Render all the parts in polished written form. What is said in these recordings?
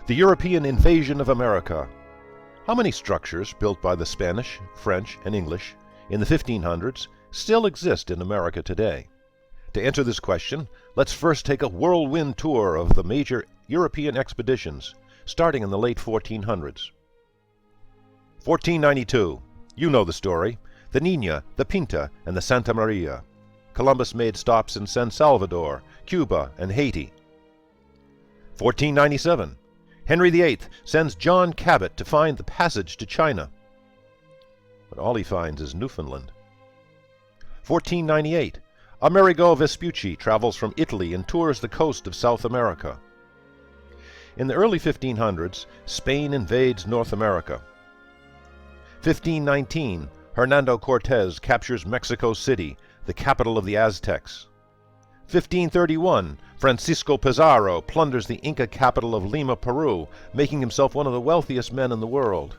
The European Invasion of America. How many structures built by the Spanish, French, and English in the 1500s still exist in America today? To answer this question, let's first take a whirlwind tour of the major European expeditions, starting in the late 1400s. 1492. You know the story. The Nina, the Pinta, and the Santa Maria. Columbus made stops in San Salvador, Cuba, and Haiti. 1497. Henry VIII sends John Cabot to find the passage to China. But all he finds is Newfoundland. 1498. Amerigo Vespucci travels from Italy and tours the coast of South America. In the early 1500s, Spain invades North America. 1519. Hernando Cortez captures Mexico City, the capital of the Aztecs. 1531. Francisco Pizarro plunders the Inca capital of Lima, Peru, making himself one of the wealthiest men in the world.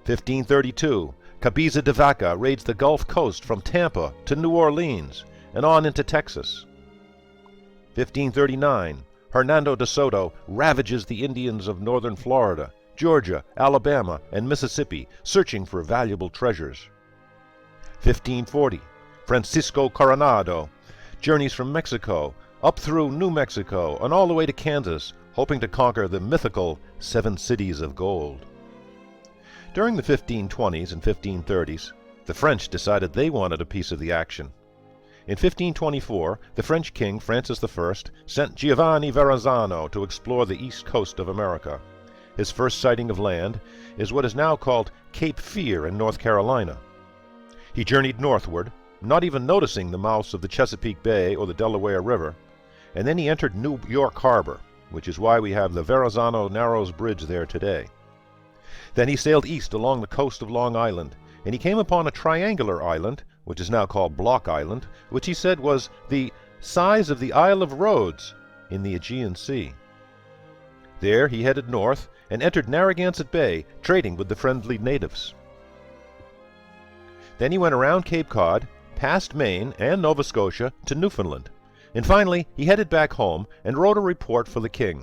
1532. Cabeza de Vaca raids the Gulf Coast from Tampa to New Orleans and on into Texas. 1539. Hernando de Soto ravages the Indians of northern Florida, Georgia, Alabama, and Mississippi, searching for valuable treasures. 1540. Francisco Coronado journeys from Mexico up through New Mexico and all the way to Kansas, hoping to conquer the mythical Seven Cities of Gold. During the 1520s and 1530s, the French decided they wanted a piece of the action. In 1524, the French king Francis I sent Giovanni Verrazzano to explore the east coast of America. His first sighting of land is what is now called Cape Fear in North Carolina. He journeyed northward, not even noticing the mouths of the Chesapeake Bay or the Delaware River, and then he entered New York Harbor, which is why we have the Verrazzano Narrows Bridge there today. Then he sailed east along the coast of Long Island, and he came upon a triangular island, which is now called Block Island, which he said was the size of the Isle of Rhodes in the Aegean Sea. There he headed north and entered Narragansett Bay, trading with the friendly natives. Then he went around Cape Cod, past Maine and Nova Scotia to Newfoundland, and finally he headed back home and wrote a report for the king.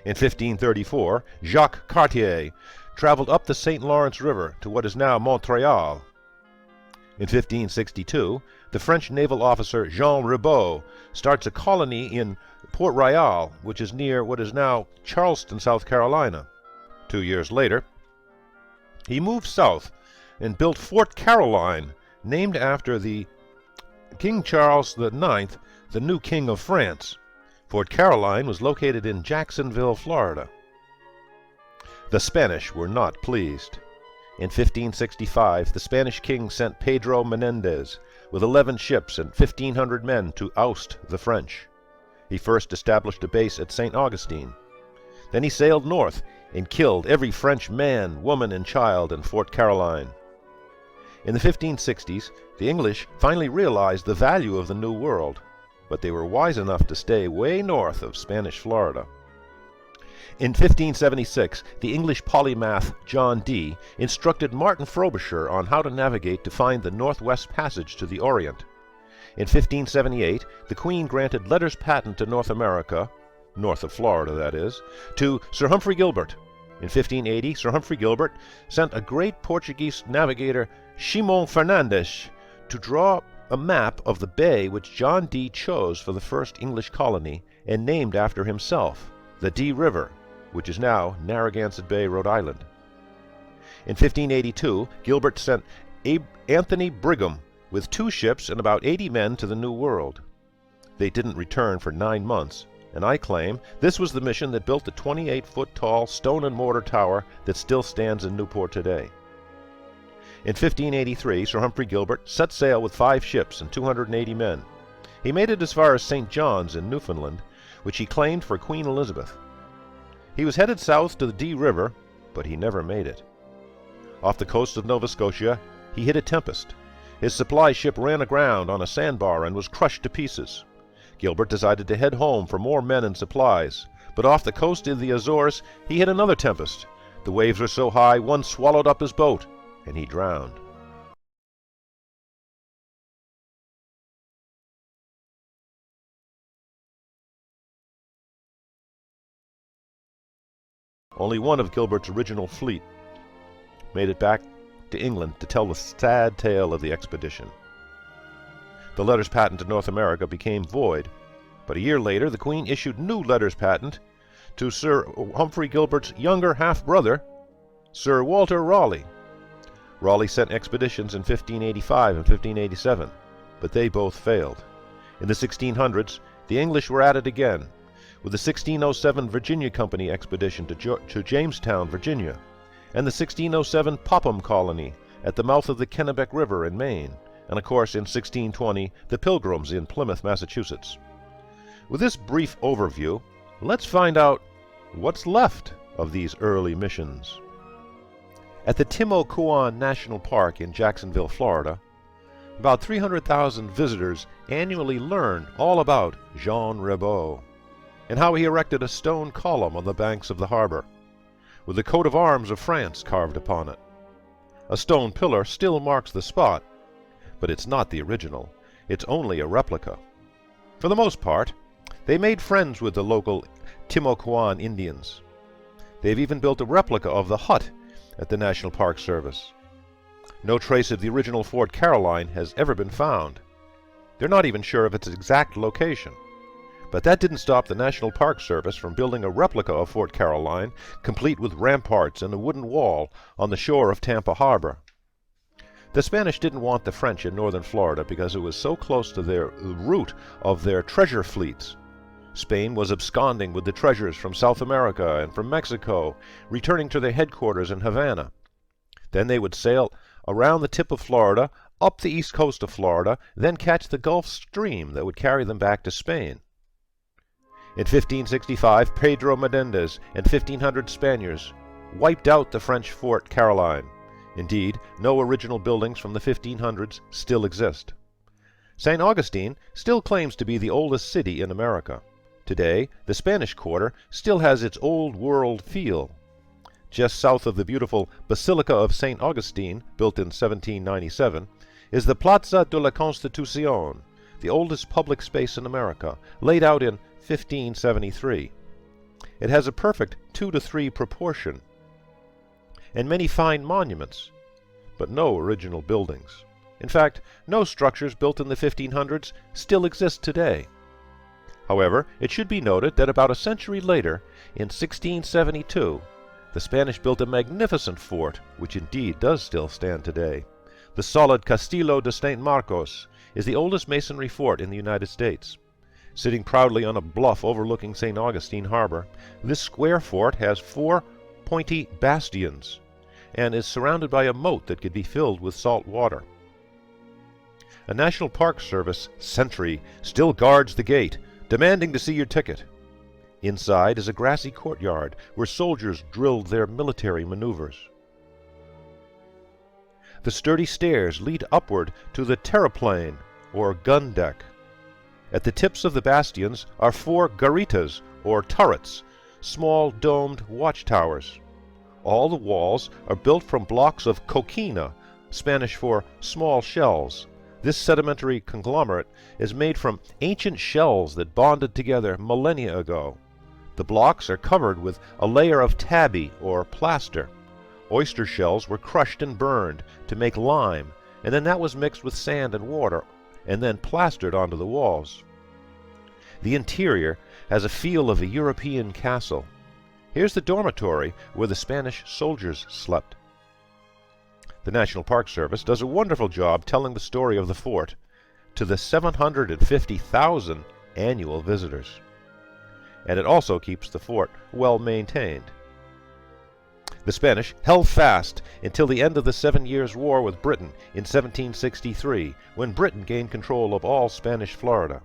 In 1534, Jacques Cartier traveled up the St. Lawrence River to what is now Montreal. In 1562, the French naval officer Jean Ribault starts a colony in Port Royal, which is near what is now Charleston, South Carolina. 2 years later, he moved south and built Fort Caroline, named after the King Charles IX, the new King of France. Fort Caroline was located in Jacksonville, Florida. The Spanish were not pleased. In 1565, the Spanish king sent Pedro Menendez with 11 ships and 1,500 men to oust the French. He first established a base at St. Augustine. Then he sailed north and killed every French man, woman, and child in Fort Caroline. In the 1560s, the English finally realized the value of the New World, but they were wise enough to stay way north of Spanish Florida. In 1576, the English polymath John Dee instructed Martin Frobisher on how to navigate to find the Northwest Passage to the Orient. In 1578, the Queen granted letters patent to North America, north of Florida that is, to Sir Humphrey Gilbert. In 1580, Sir Humphrey Gilbert sent a great Portuguese navigator, Simão Fernandes, to draw a map of the bay which John Dee chose for the first English colony and named after himself, the Dee River, which is now Narragansett Bay, Rhode Island. In 1582, Gilbert sent Anthony Brigham with 2 ships and about 80 men to the New World. They didn't return for 9 months, and I claim this was the mission that built the 28-foot-tall stone and mortar tower that still stands in Newport today. In 1583, Sir Humphrey Gilbert set sail with 5 ships and 280 men. He made it as far as St. John's in Newfoundland, which he claimed for Queen Elizabeth. He was headed south to the Dee River, but he never made it. Off the coast of Nova Scotia, he hit a tempest. His supply ship ran aground on a sandbar and was crushed to pieces. Gilbert decided to head home for more men and supplies, but off the coast of the Azores, he hit another tempest. The waves were so high, one swallowed up his boat, and he drowned. only one of Gilbert's original fleet made it back to England to tell the sad tale of the expedition. The letters patent to North America became void, but a year later the Queen issued new letters patent to Sir Humphrey Gilbert's younger half-brother, Sir Walter Raleigh. Raleigh sent expeditions in 1585 and 1587, but they both failed. In the 1600s, the English were at it again, with the 1607 Virginia Company expedition to Jamestown, Virginia, and the 1607 Popham Colony at the mouth of the Kennebec River in Maine, and of course in 1620 the Pilgrims in Plymouth, Massachusetts. With this brief overview, let's find out what's left of these early missions. At the Timucuan National Park in Jacksonville, Florida, about 300,000 visitors annually learn all about Jean Ribault and how he erected a stone column on the banks of the harbor, with the coat of arms of France carved upon it. A stone pillar still marks the spot, but it's not the original. It's only a replica. For the most part, they made friends with the local Timucuan Indians. They've even built a replica of the hut at the National Park Service. No trace of the original Fort Caroline has ever been found. They're not even sure of its exact location. But that didn't stop the National Park Service from building a replica of Fort Caroline, complete with ramparts and a wooden wall on the shore of Tampa Harbor. The Spanish didn't want the French in northern Florida because it was so close to the route of their treasure fleets. Spain was absconding with the treasures from South America and from Mexico, returning to their headquarters in Havana. Then they would sail around the tip of Florida, up the east coast of Florida, then catch the Gulf Stream that would carry them back to Spain. In 1565, Pedro Menendez and 1,500 Spaniards wiped out the French Fort Caroline. Indeed, no original buildings from the 1500s still exist. St. Augustine still claims to be the oldest city in America. Today, the Spanish Quarter still has its old world feel. Just south of the beautiful Basilica of St. Augustine, built in 1797, is the Plaza de la Constitución, the oldest public space in America, laid out in 1573. It has a perfect 2:3 proportion, and many fine monuments, but no original buildings. In fact, no structures built in the 1500s still exist today. However, it should be noted that about a century later, in 1672, the Spanish built a magnificent fort, which indeed does still stand today. The solid Castillo de St. Marcos is the oldest masonry fort in the United States. Sitting proudly on a bluff overlooking St. Augustine Harbor, this square fort has 4 pointy bastions and is surrounded by a moat that could be filled with salt water. A National Park Service sentry still guards the gate, demanding to see your ticket. Inside is a grassy courtyard where soldiers drilled their military maneuvers. The sturdy stairs lead upward to the terraplane, or gun deck. At the tips of the bastions are 4 garritas, or turrets, small domed watchtowers. All the walls are built from blocks of coquina, Spanish for small shells. This sedimentary conglomerate is made from ancient shells that bonded together millennia ago. The blocks are covered with a layer of tabby, or plaster. Oyster shells were crushed and burned to make lime, and then that was mixed with sand and water, and then plastered onto the walls. The interior has a feel of a European castle. Here's the dormitory where the Spanish soldiers slept. The National Park Service does a wonderful job telling the story of the fort to the 750,000 annual visitors. And it also keeps the fort well maintained. The Spanish held fast until the end of the 7 Years' War with Britain in 1763, when Britain gained control of all Spanish Florida.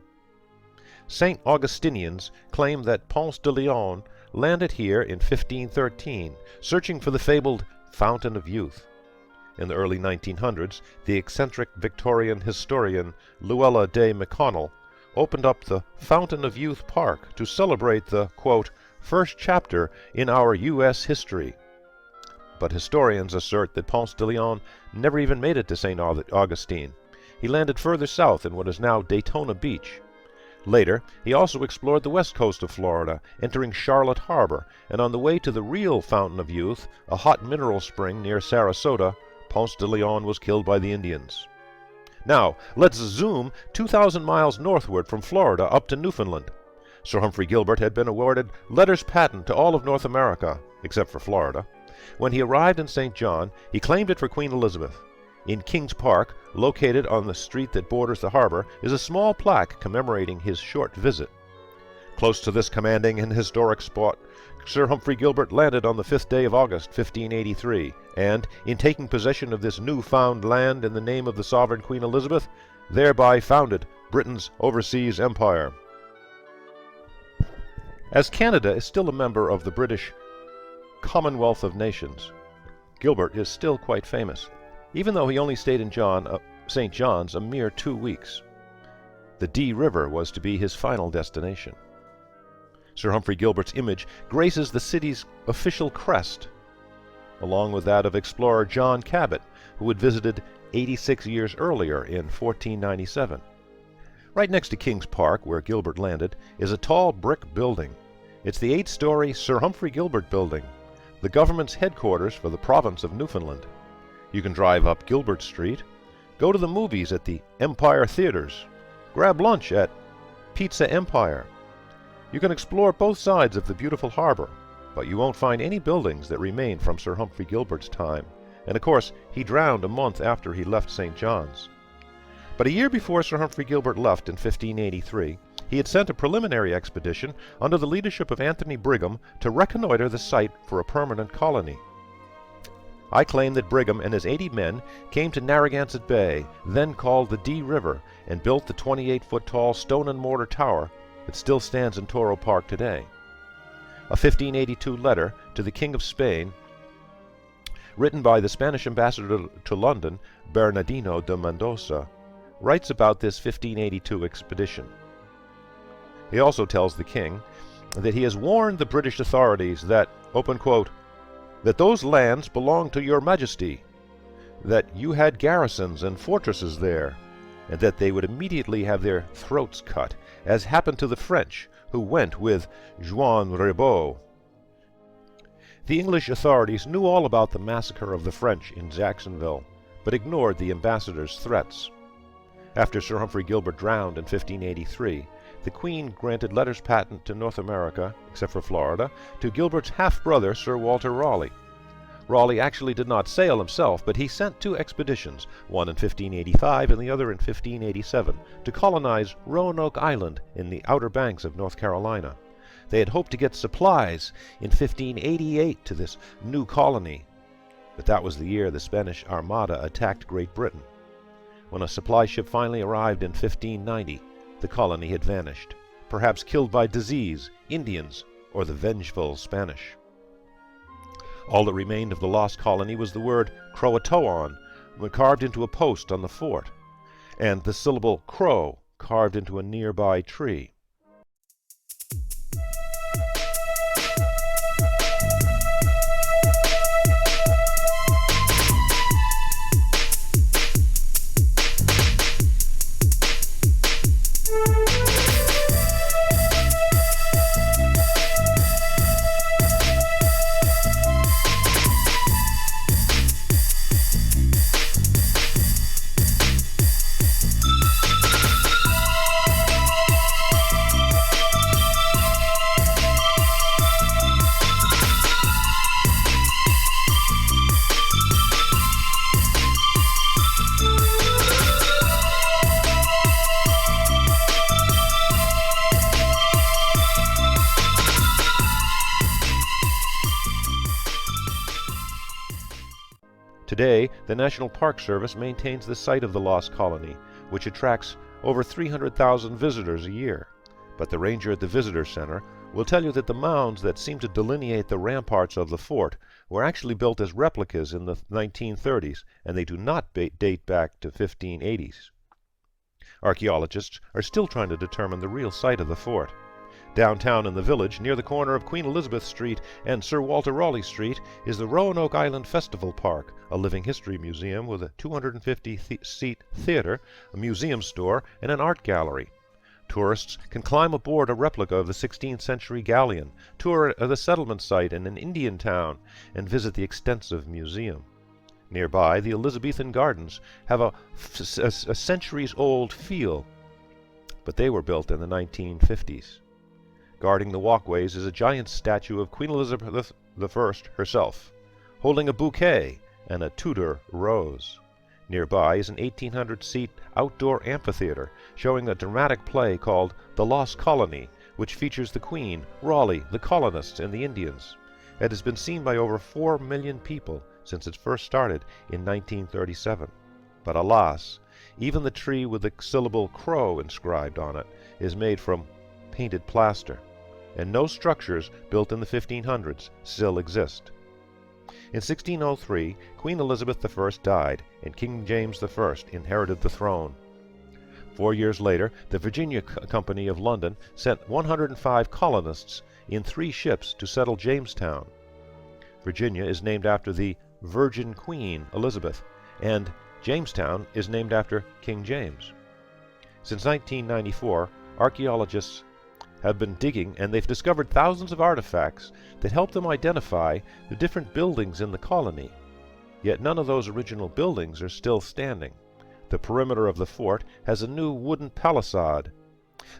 St. Augustinians claim that Ponce de Leon landed here in 1513, searching for the fabled Fountain of Youth. In the early 1900s, the eccentric Victorian historian Luella de McConnell opened up the Fountain of Youth Park to celebrate the, quote, first chapter in our U.S. history. But historians assert that Ponce de Leon never even made it to St. Augustine. He landed further south in what is now Daytona Beach. Later, he also explored the west coast of Florida, entering Charlotte Harbor, and on the way to the real Fountain of Youth, a hot mineral spring near Sarasota, Ponce de Leon was killed by the Indians. Now, let's zoom 2,000 miles northward from Florida up to Newfoundland. Sir Humphrey Gilbert had been awarded letters patent to all of North America, except for Florida. When he arrived in St. John, he claimed it for Queen Elizabeth. In Kings Park, located on the street that borders the harbor, is a small plaque commemorating his short visit. Close to this commanding and historic spot, Sir Humphrey Gilbert landed on the 5th day of August, 1583, and, in taking possession of this new-found land in the name of the sovereign Queen Elizabeth, thereby founded Britain's overseas empire. As Canada is still a member of the British Commonwealth of Nations, Gilbert is still quite famous, even though he only stayed in St. John's a mere 2 weeks. The Dee River was to be his final destination. Sir Humphrey Gilbert's image graces the city's official crest, along with that of explorer John Cabot, who had visited 86 years earlier in 1497. Right next to Kings Park, where Gilbert landed, is a tall brick building. It's the 8-story Sir Humphrey Gilbert Building, the government's headquarters for the province of Newfoundland. You can drive up Gilbert Street, go to the movies at the Empire Theaters, grab lunch at Pizza Empire. You can explore both sides of the beautiful harbor, but you won't find any buildings that remain from Sir Humphrey Gilbert's time. And of course, he drowned a month after he left St. John's. But a year before Sir Humphrey Gilbert left in 1583, he had sent a preliminary expedition under the leadership of Anthony Brigham to reconnoiter the site for a permanent colony. I claim that Brigham and his 80 men came to Narragansett Bay, then called the Dee River, and built the 28-foot-tall stone-and-mortar tower that still stands in Toro Park today. A 1582 letter to the King of Spain, written by the Spanish ambassador to London, Bernardino de Mendoza, writes about this 1582 expedition. He also tells the king that he has warned the British authorities that, open quote, that those lands belong to your majesty, that you had garrisons and fortresses there, and that they would immediately have their throats cut, as happened to the French, who went with Juan Ribaut. The English authorities knew all about the massacre of the French in Jacksonville, but ignored the ambassador's threats. After Sir Humphrey Gilbert drowned in 1583, the Queen granted letters patent to North America, except for Florida, to Gilbert's half-brother Sir Walter Raleigh. Raleigh actually did not sail himself, but he sent 2 expeditions, one in 1585 and the other in 1587, to colonize Roanoke Island in the Outer Banks of North Carolina. They had hoped to get supplies in 1588 to this new colony, but that was the year the Spanish Armada attacked Great Britain. When a supply ship finally arrived in 1590, the colony had vanished, perhaps killed by disease, Indians, or the vengeful Spanish. All that remained of the lost colony was the word Croatoan, carved into a post on the fort, and the syllable crow carved into a nearby tree. Today, the National Park Service maintains the site of the lost colony, which attracts over 300,000 visitors a year. But the ranger at the visitor center will tell you that the mounds that seem to delineate the ramparts of the fort were actually built as replicas in the 1930s, and they do not date back to 1580s. Archaeologists are still trying to determine the real site of the fort. Downtown in the village, near the corner of Queen Elizabeth Street and Sir Walter Raleigh Street, is the Roanoke Island Festival Park, a living history museum with a 250-seat theater, a museum store, and an art gallery. Tourists can climb aboard a replica of the 16th century galleon, tour the settlement site in an Indian town, and visit the extensive museum. Nearby, the Elizabethan gardens have a centuries-old feel, but they were built in the 1950s. Guarding the walkways is a giant statue of Queen Elizabeth I herself, holding a bouquet and a Tudor rose. Nearby is an 1,800-seat outdoor amphitheater showing a dramatic play called The Lost Colony, which features the Queen, Raleigh, the colonists, and the Indians. It has been seen by over 4 million people since it first started in 1937. But alas, even the tree with the syllable crow inscribed on it is made from painted plaster, and no structures built in the 1500s still exist. In 1603, Queen Elizabeth I died, and King James I inherited the throne. 4 years later, the Virginia Company of London sent 105 colonists in 3 ships to settle Jamestown. Virginia is named after the Virgin Queen Elizabeth, and Jamestown is named after King James. Since 1994, archaeologists have been digging, and they've discovered thousands of artifacts that help them identify the different buildings in the colony. Yet none of those original buildings are still standing. The perimeter of the fort has a new wooden palisade,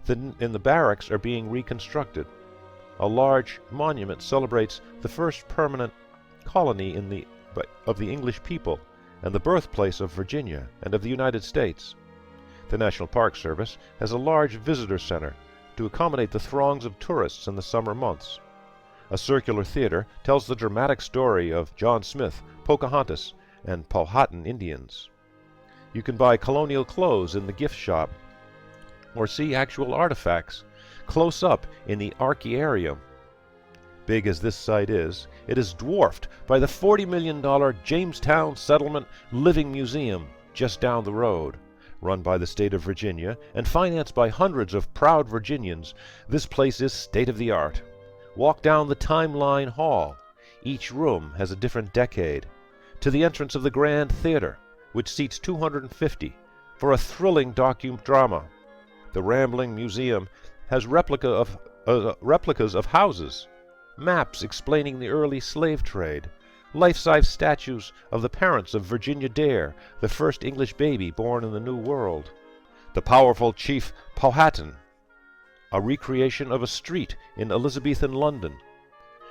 and the barracks are being reconstructed. A large monument celebrates the first permanent colony of the English people, and the birthplace of Virginia and of the United States. The National Park Service has a large visitor center to accommodate the throngs of tourists in the summer months. A circular theater tells the dramatic story of John Smith, Pocahontas, and Powhatan Indians. You can buy colonial clothes in the gift shop, or see actual artifacts close up in the Archaearium. Big as this site is, it is dwarfed by the $40 million Jamestown Settlement Living Museum just down the road. Run by the state of Virginia and financed by hundreds of proud Virginians, this place is state-of-the-art. Walk down the Timeline Hall. Each room has a different decade. To the entrance of the Grand Theater, which seats 250, for a thrilling docudrama. The rambling museum has replicas of houses, maps explaining the early slave trade, life-size statues of the parents of Virginia Dare, the first English baby born in the New World, the powerful Chief Powhatan, a recreation of a street in Elizabethan London,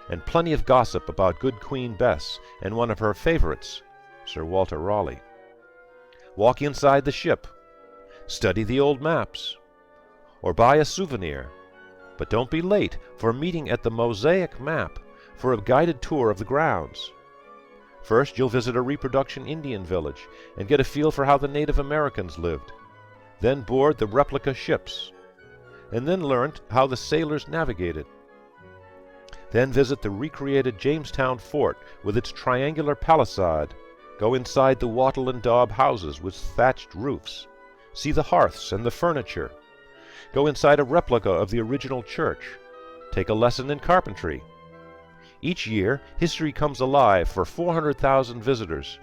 and plenty of gossip about good Queen Bess and one of her favorites, Sir Walter Raleigh. Walk inside the ship, study the old maps, or buy a souvenir, but don't be late for a meeting at the Mosaic Map for a guided tour of the grounds. First, you'll visit a reproduction Indian village and get a feel for how the Native Americans lived. Then board the replica ships, and then learn how the sailors navigated. Then visit the recreated Jamestown Fort with its triangular palisade. Go inside the wattle and daub houses with thatched roofs. See the hearths and the furniture. Go inside a replica of the original church. Take a lesson in carpentry. Each year, history comes alive for 400,000 visitors,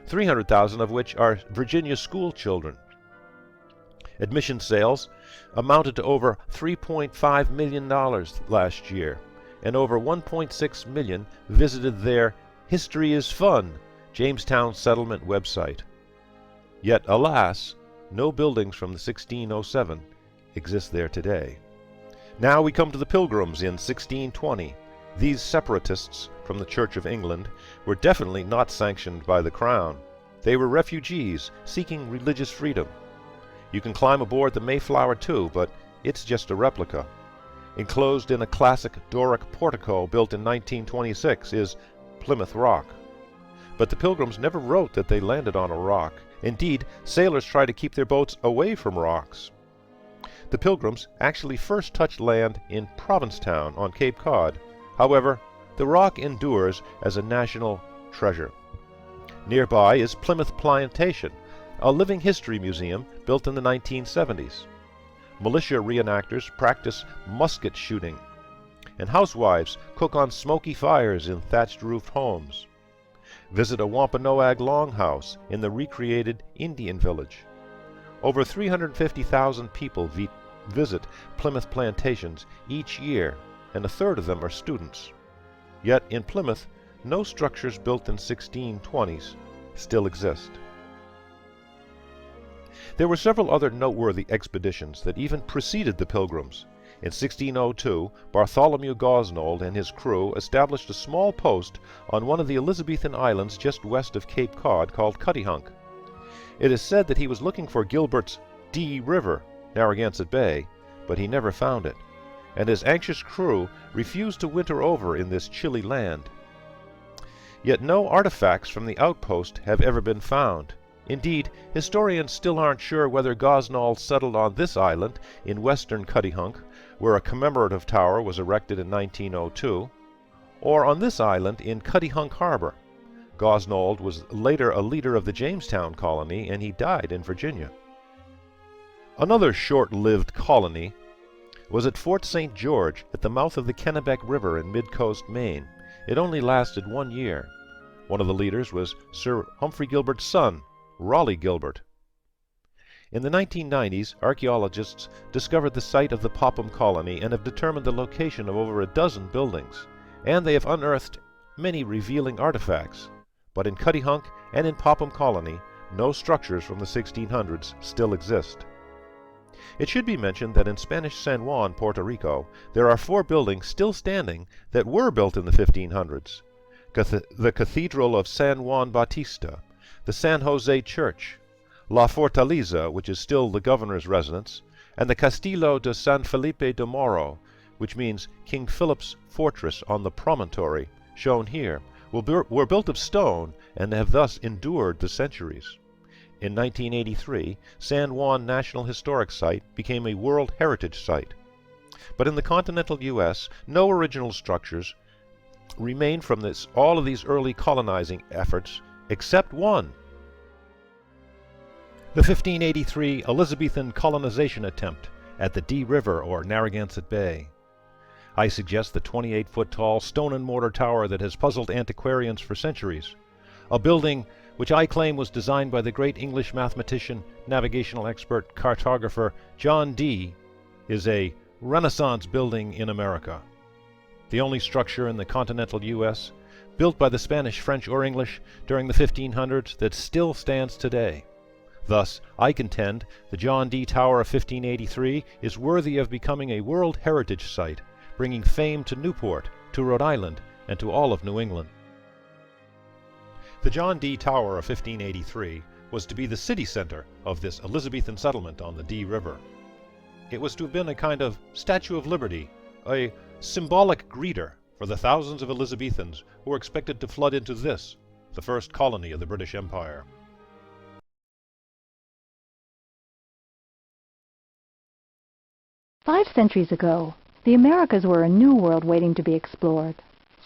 300,000 of which are Virginia school children. Admission sales amounted to over $3.5 million last year, and over 1.6 million visited their History is Fun Jamestown Settlement website. Yet, alas, no buildings from the 1607 exist there today. Now we come to the Pilgrims in 1620. These separatists from the Church of England were definitely not sanctioned by the Crown. They were refugees seeking religious freedom. You can climb aboard the Mayflower too, but it's just a replica. Enclosed in a classic Doric portico built in 1926 is Plymouth Rock. But the Pilgrims never wrote that they landed on a rock. Indeed, sailors try to keep their boats away from rocks. The Pilgrims actually first touched land in Provincetown on Cape Cod. However, the rock endures as a national treasure. Nearby is Plymouth Plantation, a living history museum built in the 1970s. Militia reenactors practice musket shooting, and housewives cook on smoky fires in thatched-roofed homes. Visit a Wampanoag longhouse in the recreated Indian village. Over 350,000 people visit Plymouth plantations each year, and a third of them are students. Yet in Plymouth, no structures built in 1620s still exist. There were several other noteworthy expeditions that even preceded the Pilgrims. In 1602, Bartholomew Gosnold and his crew established a small post on one of the Elizabethan islands just west of Cape Cod called Cuttyhunk. It is said that he was looking for Gilbert's Dee River, Narragansett Bay, but he never found it, and his anxious crew refused to winter over in this chilly land. Yet no artifacts from the outpost have ever been found. Indeed, historians still aren't sure whether Gosnold settled on this island in western Cuttyhunk, where a commemorative tower was erected in 1902, or on this island in Cuttyhunk Harbor. Gosnold was later a leader of the Jamestown colony, and he died in Virginia. Another short-lived colony was at Fort St. George at the mouth of the Kennebec River in mid-coast Maine. It only lasted 1 year. One of the leaders was Sir Humphrey Gilbert's son, Raleigh Gilbert. In the 1990s, archaeologists discovered the site of the Popham colony and have determined the location of over a dozen buildings, and they have unearthed many revealing artifacts. But in Cuttyhunk and in Popham colony, no structures from the 1600s still exist. It should be mentioned that in Spanish San Juan, Puerto Rico, there are 4 buildings still standing that were built in the 1500s. The Cathedral of San Juan Bautista, the San Jose Church, La Fortaleza, which is still the governor's residence, and the Castillo de San Felipe de Moro, which means King Philip's fortress on the promontory, shown here, were built of stone and have thus endured the centuries. In 1983, San Juan National Historic Site became a World Heritage Site. But in the continental U.S., no original structures remain from all of these early colonizing efforts, except one. The 1583 Elizabethan colonization attempt at the Dee River or Narragansett Bay. I suggest the 28-foot-tall stone-and-mortar tower that has puzzled antiquarians for centuries, a building which I claim was designed by the great English mathematician, navigational expert, cartographer John Dee, is a Renaissance building in America. The only structure in the continental U.S. built by the Spanish, French, or English during the 1500s that still stands today. Thus, I contend the John Dee Tower of 1583 is worthy of becoming a World Heritage Site, bringing fame to Newport, to Rhode Island, and to all of New England. The John Dee Tower of 1583 was to be the city center of this Elizabethan settlement on the Dee River. It was to have been a kind of Statue of Liberty, a symbolic greeter for the thousands of Elizabethans who were expected to flood into this, the first colony of the British Empire. "5 centuries ago, the Americas were a new world waiting to be explored.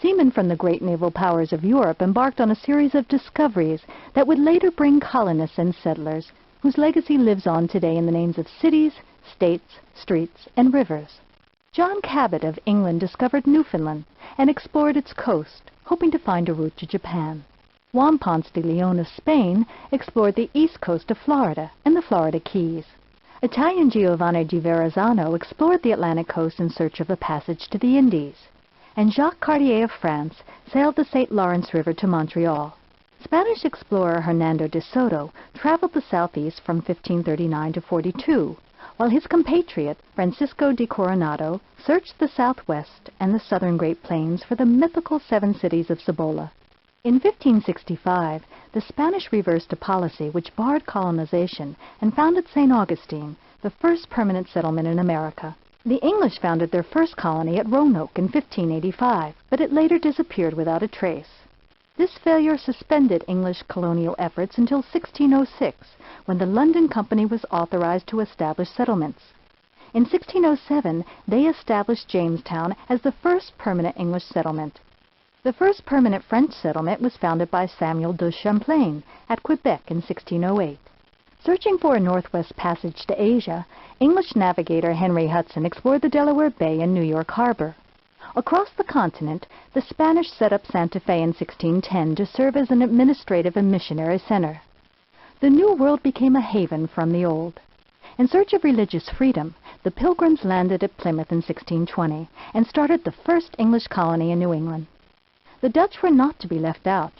Seamen from the great naval powers of Europe embarked on a series of discoveries that would later bring colonists and settlers, whose legacy lives on today in the names of cities, states, streets, and rivers. John Cabot of England discovered Newfoundland and explored its coast, hoping to find a route to Japan. Juan Ponce de Leon of Spain explored the east coast of Florida and the Florida Keys. Italian Giovanni di Verrazzano explored the Atlantic coast in search of a passage to the Indies. And Jacques Cartier of France sailed the St. Lawrence River to Montreal. Spanish explorer Hernando de Soto traveled the southeast from 1539 to 42, while his compatriot Francisco de Coronado searched the southwest and the southern Great Plains for the mythical 7 cities of Cibola. In 1565, the Spanish reversed a policy which barred colonization and founded St. Augustine, the first permanent settlement in America. The English founded their first colony at Roanoke in 1585, but it later disappeared without a trace. This failure suspended English colonial efforts until 1606, when the London Company was authorized to establish settlements. In 1607, they established Jamestown as the first permanent English settlement. The first permanent French settlement was founded by Samuel de Champlain at Quebec in 1608. Searching for a northwest passage to Asia, English navigator Henry Hudson explored the Delaware Bay and New York Harbor. Across the continent, the Spanish set up Santa Fe in 1610 to serve as an administrative and missionary center. The New World became a haven from the Old. In search of religious freedom, the Pilgrims landed at Plymouth in 1620 and started the first English colony in New England. The Dutch were not to be left out.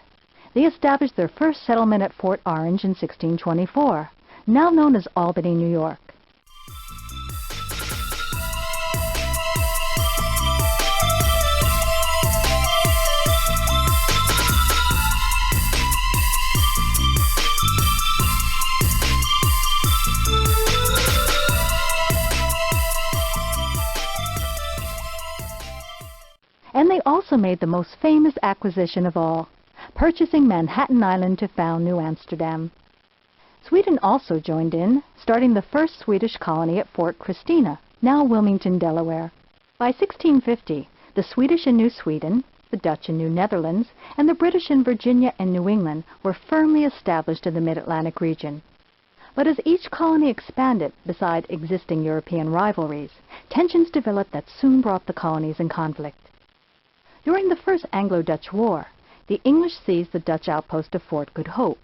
They established their first settlement at Fort Orange in 1624, now known as Albany, New York. And they also made the most famous acquisition of all, purchasing Manhattan Island to found New Amsterdam. Sweden also joined in, starting the first Swedish colony at Fort Christina, now Wilmington, Delaware. By 1650, the Swedish in New Sweden, the Dutch in New Netherlands, and the British in Virginia and New England were firmly established in the Mid-Atlantic region. But as each colony expanded, beside existing European rivalries, tensions developed that soon brought the colonies in conflict. During the First Anglo-Dutch War, the English seized the Dutch outpost of Fort Good Hope.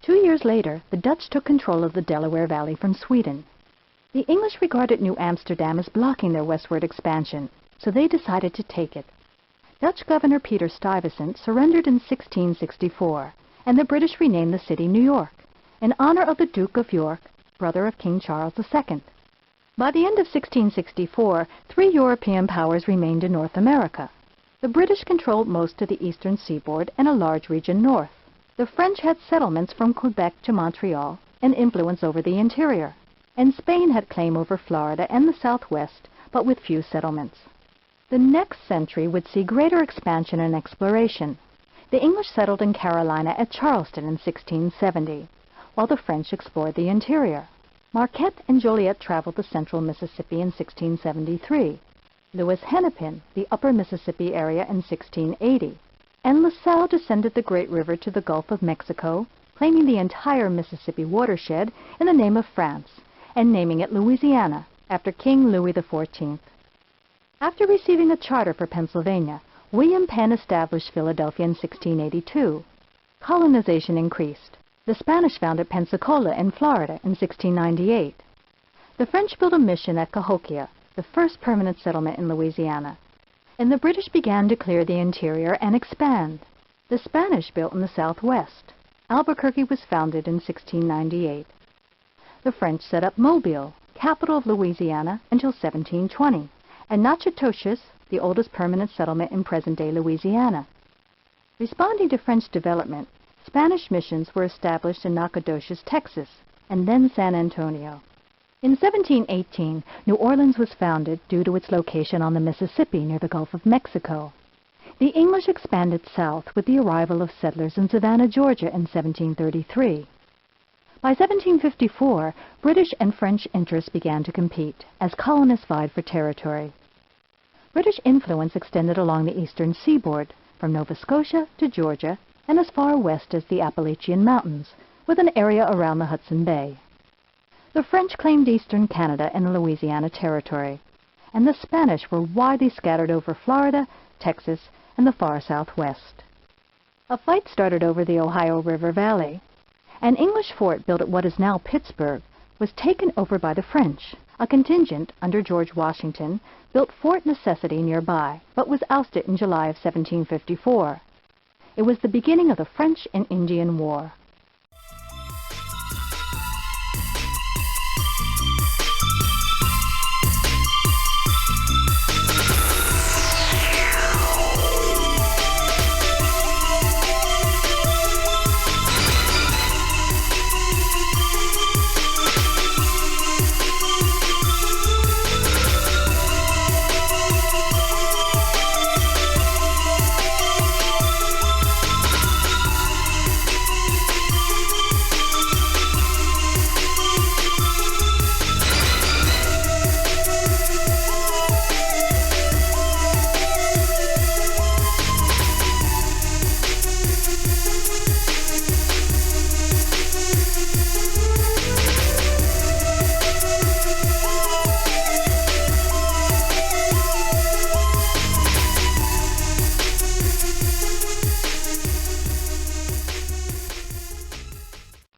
2 years later, the Dutch took control of the Delaware Valley from Sweden. The English regarded New Amsterdam as blocking their westward expansion, so they decided to take it. Dutch Governor Peter Stuyvesant surrendered in 1664, and the British renamed the city New York, in honor of the Duke of York, brother of King Charles II. By the end of 1664, 3 European powers remained in North America. The British controlled most of the eastern seaboard and a large region north. The French had settlements from Quebec to Montreal and influence over the interior. And Spain had claim over Florida and the Southwest, but with few settlements. The next century would see greater expansion and exploration. The English settled in Carolina at Charleston in 1670, while the French explored the interior. Marquette and Joliet traveled the central Mississippi in 1673. Lewis Hennepin, the upper Mississippi area in 1680, and La Salle descended the Great River to the Gulf of Mexico, claiming the entire Mississippi watershed in the name of France, and naming it Louisiana, after King Louis XIV. After receiving a charter for Pennsylvania, William Penn established Philadelphia in 1682. Colonization increased. The Spanish founded Pensacola in Florida in 1698. The French built a mission at Cahokia, the first permanent settlement in Louisiana, and the British began to clear the interior and expand. The Spanish built in the southwest. Albuquerque was founded in 1698. The French set up Mobile, capital of Louisiana, until 1720, and Natchitoches, the oldest permanent settlement in present-day Louisiana. Responding to French development, Spanish missions were established in Nacogdoches, Texas, and then San Antonio. In 1718, New Orleans was founded due to its location on the Mississippi near the Gulf of Mexico. The English expanded south with the arrival of settlers in Savannah, Georgia in 1733. By 1754, British and French interests began to compete as colonists vied for territory. British influence extended along the eastern seaboard, from Nova Scotia to Georgia and as far west as the Appalachian Mountains, with an area around the Hudson Bay. The French claimed eastern Canada and Louisiana Territory, and the Spanish were widely scattered over Florida, Texas, and the far southwest. A fight started over the Ohio River Valley. An English fort built at what is now Pittsburgh was taken over by the French. A contingent under George Washington built Fort Necessity nearby, but was ousted in July of 1754. It was the beginning of the French and Indian War.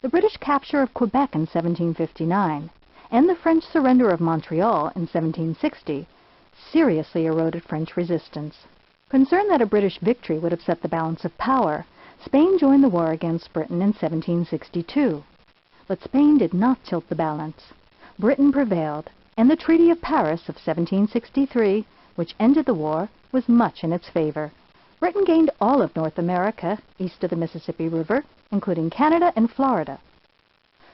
The British capture of Quebec in 1759 and the French surrender of Montreal in 1760 seriously eroded French resistance. Concerned that a British victory would upset the balance of power, Spain joined the war against Britain in 1762. But Spain did not tilt the balance. Britain prevailed, and the Treaty of Paris of 1763, which ended the war, was much in its favor. Britain gained all of North America, east of the Mississippi River, including Canada and Florida.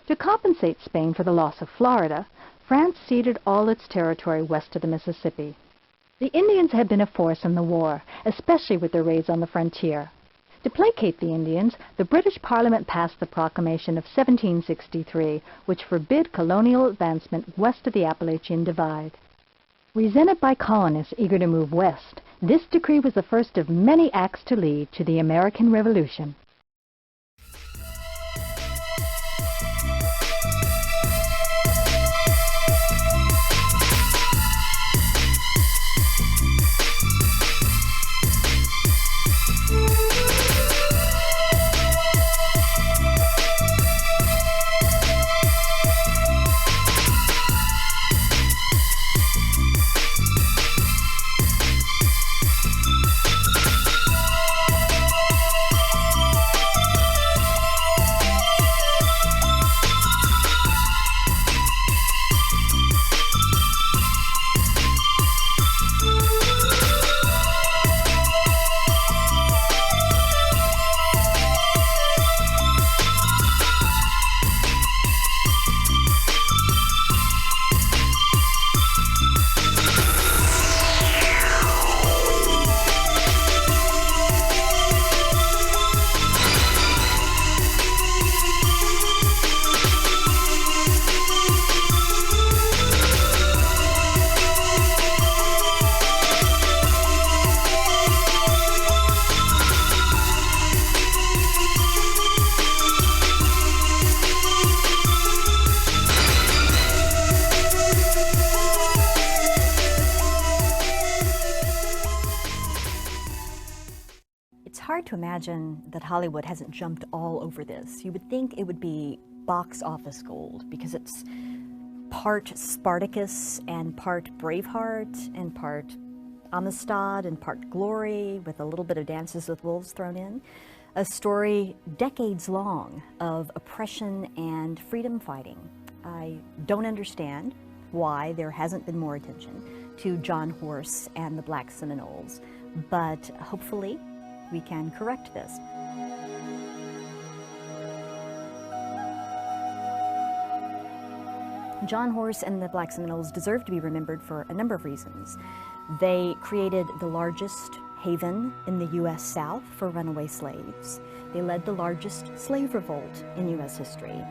To compensate Spain for the loss of Florida, France ceded all its territory west of the Mississippi. The Indians had been a force in the war, especially with their raids on the frontier. To placate the Indians, the British Parliament passed the Proclamation of 1763, which forbid colonial advancement west of the Appalachian Divide. Resented by colonists eager to move west, this decree was the first of many acts to lead to the American Revolution. Hard to imagine that Hollywood hasn't jumped all over this. You would think it would be box office gold because it's part Spartacus and part Braveheart and part Amistad and part Glory with a little bit of Dances with Wolves thrown in. A story decades long of oppression and freedom fighting. I don't understand why there hasn't been more attention to John Horse and the Black Seminoles, but hopefully we can correct this. John Horse and the Black Seminoles deserve to be remembered for a number of reasons. They created the largest haven in the U.S. South for runaway slaves. They led the largest slave revolt in U.S. history.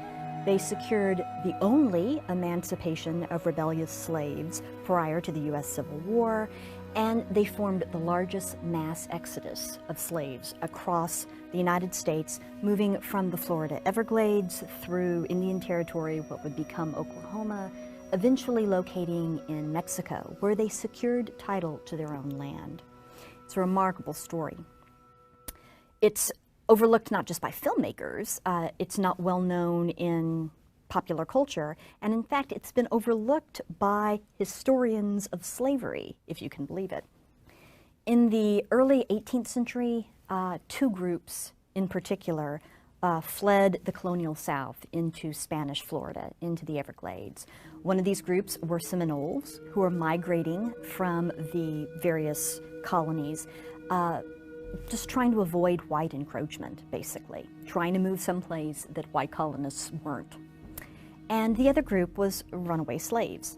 They secured the only emancipation of rebellious slaves prior to the U.S. Civil War, and they formed the largest mass exodus of slaves across the United States, moving from the Florida Everglades through Indian Territory, what would become Oklahoma, eventually locating in Mexico, where they secured title to their own land. It's a remarkable story. It's overlooked not just by filmmakers, it's not well known in popular culture, and in fact it's been overlooked by historians of slavery, if you can believe it. In the early 18th century, two groups in particular fled the colonial South into Spanish Florida, into the Everglades. One of these groups were Seminoles, who were migrating from the various colonies, just trying to avoid white encroachment, basically, trying to move someplace that white colonists weren't. And the other group was runaway slaves,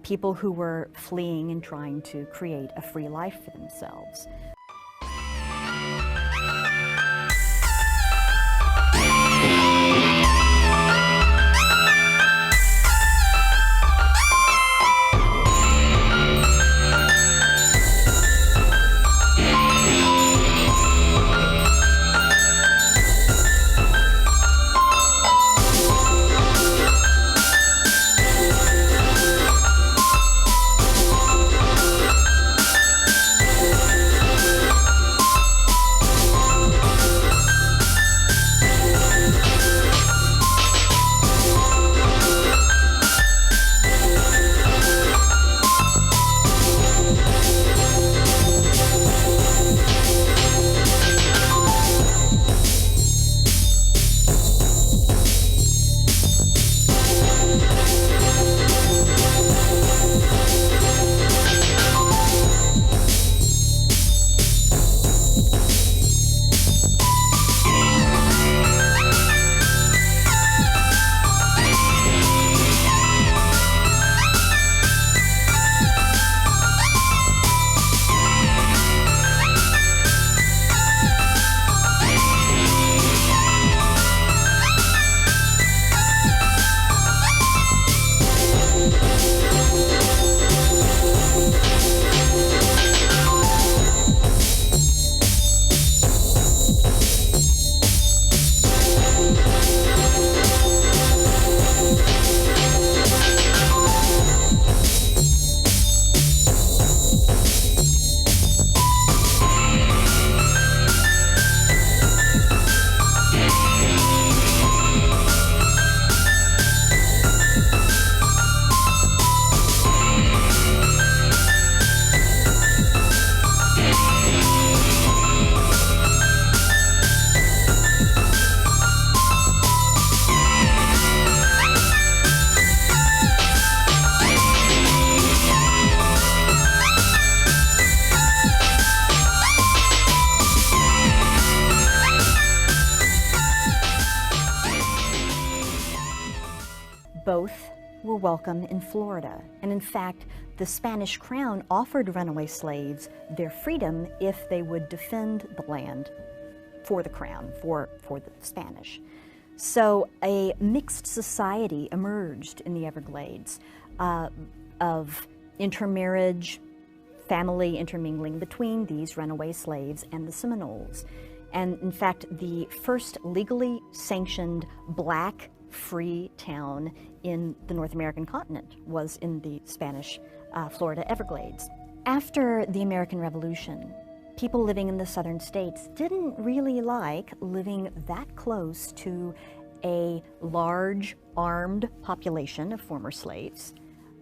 people who were fleeing and trying to create a free life for themselves. welcome in Florida. And in fact, the Spanish crown offered runaway slaves their freedom if they would defend the land for the crown, for the Spanish. So a mixed society emerged in the Everglades of intermarriage, family intermingling between these runaway slaves and the Seminoles. And in fact, the first legally sanctioned black free town in the North American continent was in the Spanish Florida Everglades. After the American Revolution, people living in the southern states didn't really like living that close to a large armed population of former slaves,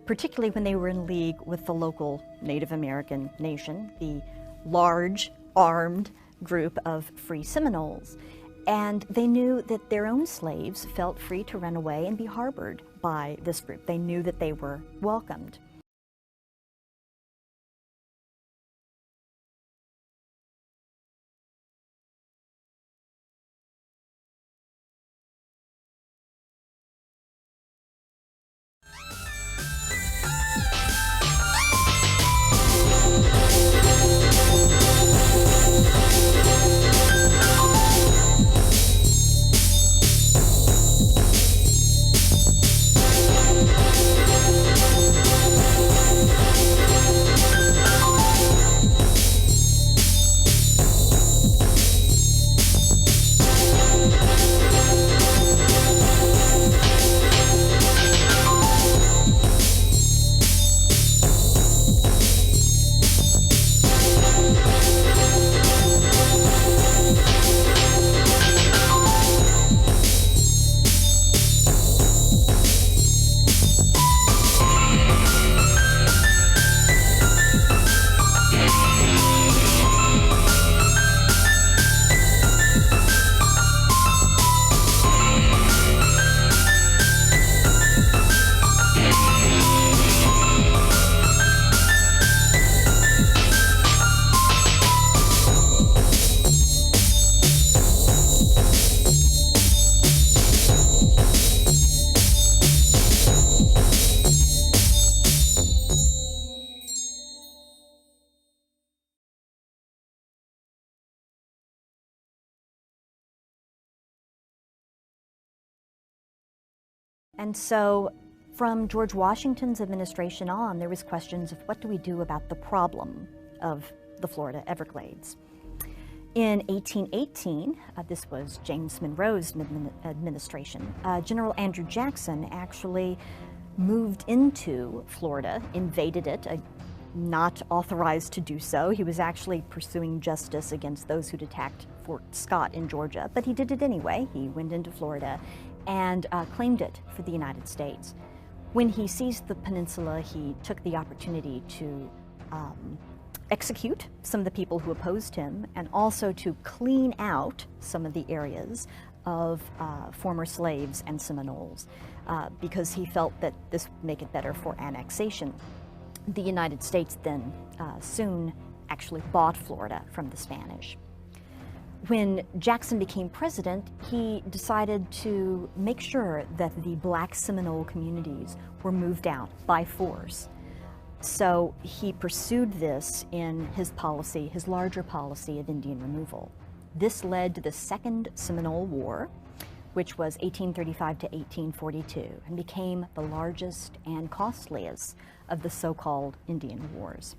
particularly when they were in league with the local Native American nation, the large armed group of free Seminoles. And they knew that their own slaves felt free to run away and be harbored by this group. They knew that they were welcomed. And so from George Washington's administration on, there was questions of what do we do about the problem of the Florida Everglades. In 1818, this was James Monroe's administration, General Andrew Jackson actually moved into Florida, invaded it, not authorized to do so. He was actually pursuing justice against those who'd attacked Fort Scott in Georgia, but he did it anyway. He went into Florida and claimed it for the United States. When he seized the peninsula, he took the opportunity to execute some of the people who opposed him and also to clean out some of the areas of former slaves and Seminoles because he felt that this would make it better for annexation. The United States then soon actually bought Florida from the Spanish. When Jackson became president, he decided to make sure that the black Seminole communities were moved out by force. So he pursued this in his policy, his larger policy of Indian removal. This led to the Second Seminole War, which was 1835 to 1842, and became the largest and costliest of the so-called Indian Wars.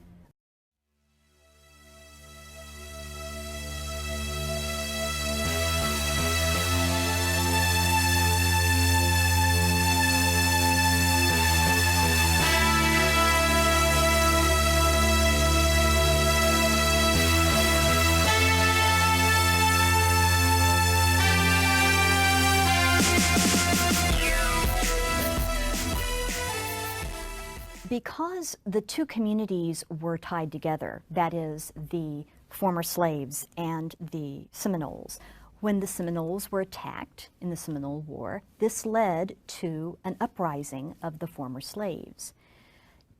Because the two communities were tied together, that is, the former slaves and the Seminoles, when the Seminoles were attacked in the Seminole War, this led to an uprising of the former slaves.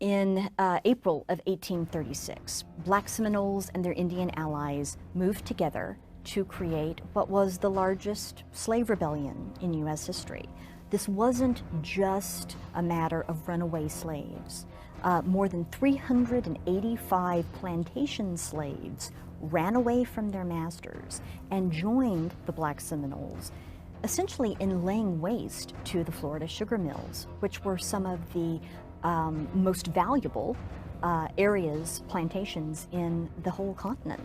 In April of 1836, black Seminoles and their Indian allies moved together to create what was the largest slave rebellion in U.S. history. this wasn't just a matter of runaway slaves. More than 385 plantation slaves ran away from their masters and joined the Black Seminoles, essentially in laying waste to the Florida sugar mills, which were some of the most valuable plantations in the whole continent.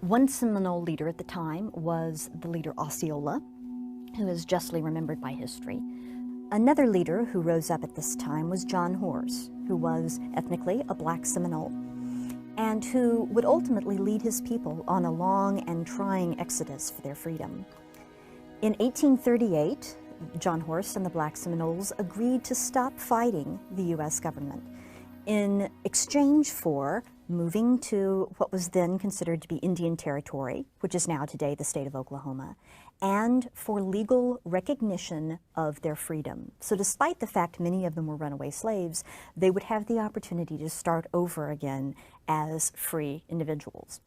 One Seminole leader at the time was the leader Osceola, who is justly remembered by history. Another leader who rose up at this time was John Horse, who was ethnically a Black Seminole, and who would ultimately lead his people on a long and trying exodus for their freedom. In 1838, John Horse and the Black Seminoles agreed to stop fighting the U.S. government in exchange for moving to what was then considered to be Indian Territory, which is now today the state of Oklahoma, and for legal recognition of their freedom. So despite the fact many of them were runaway slaves, they would have the opportunity to start over again as free individuals.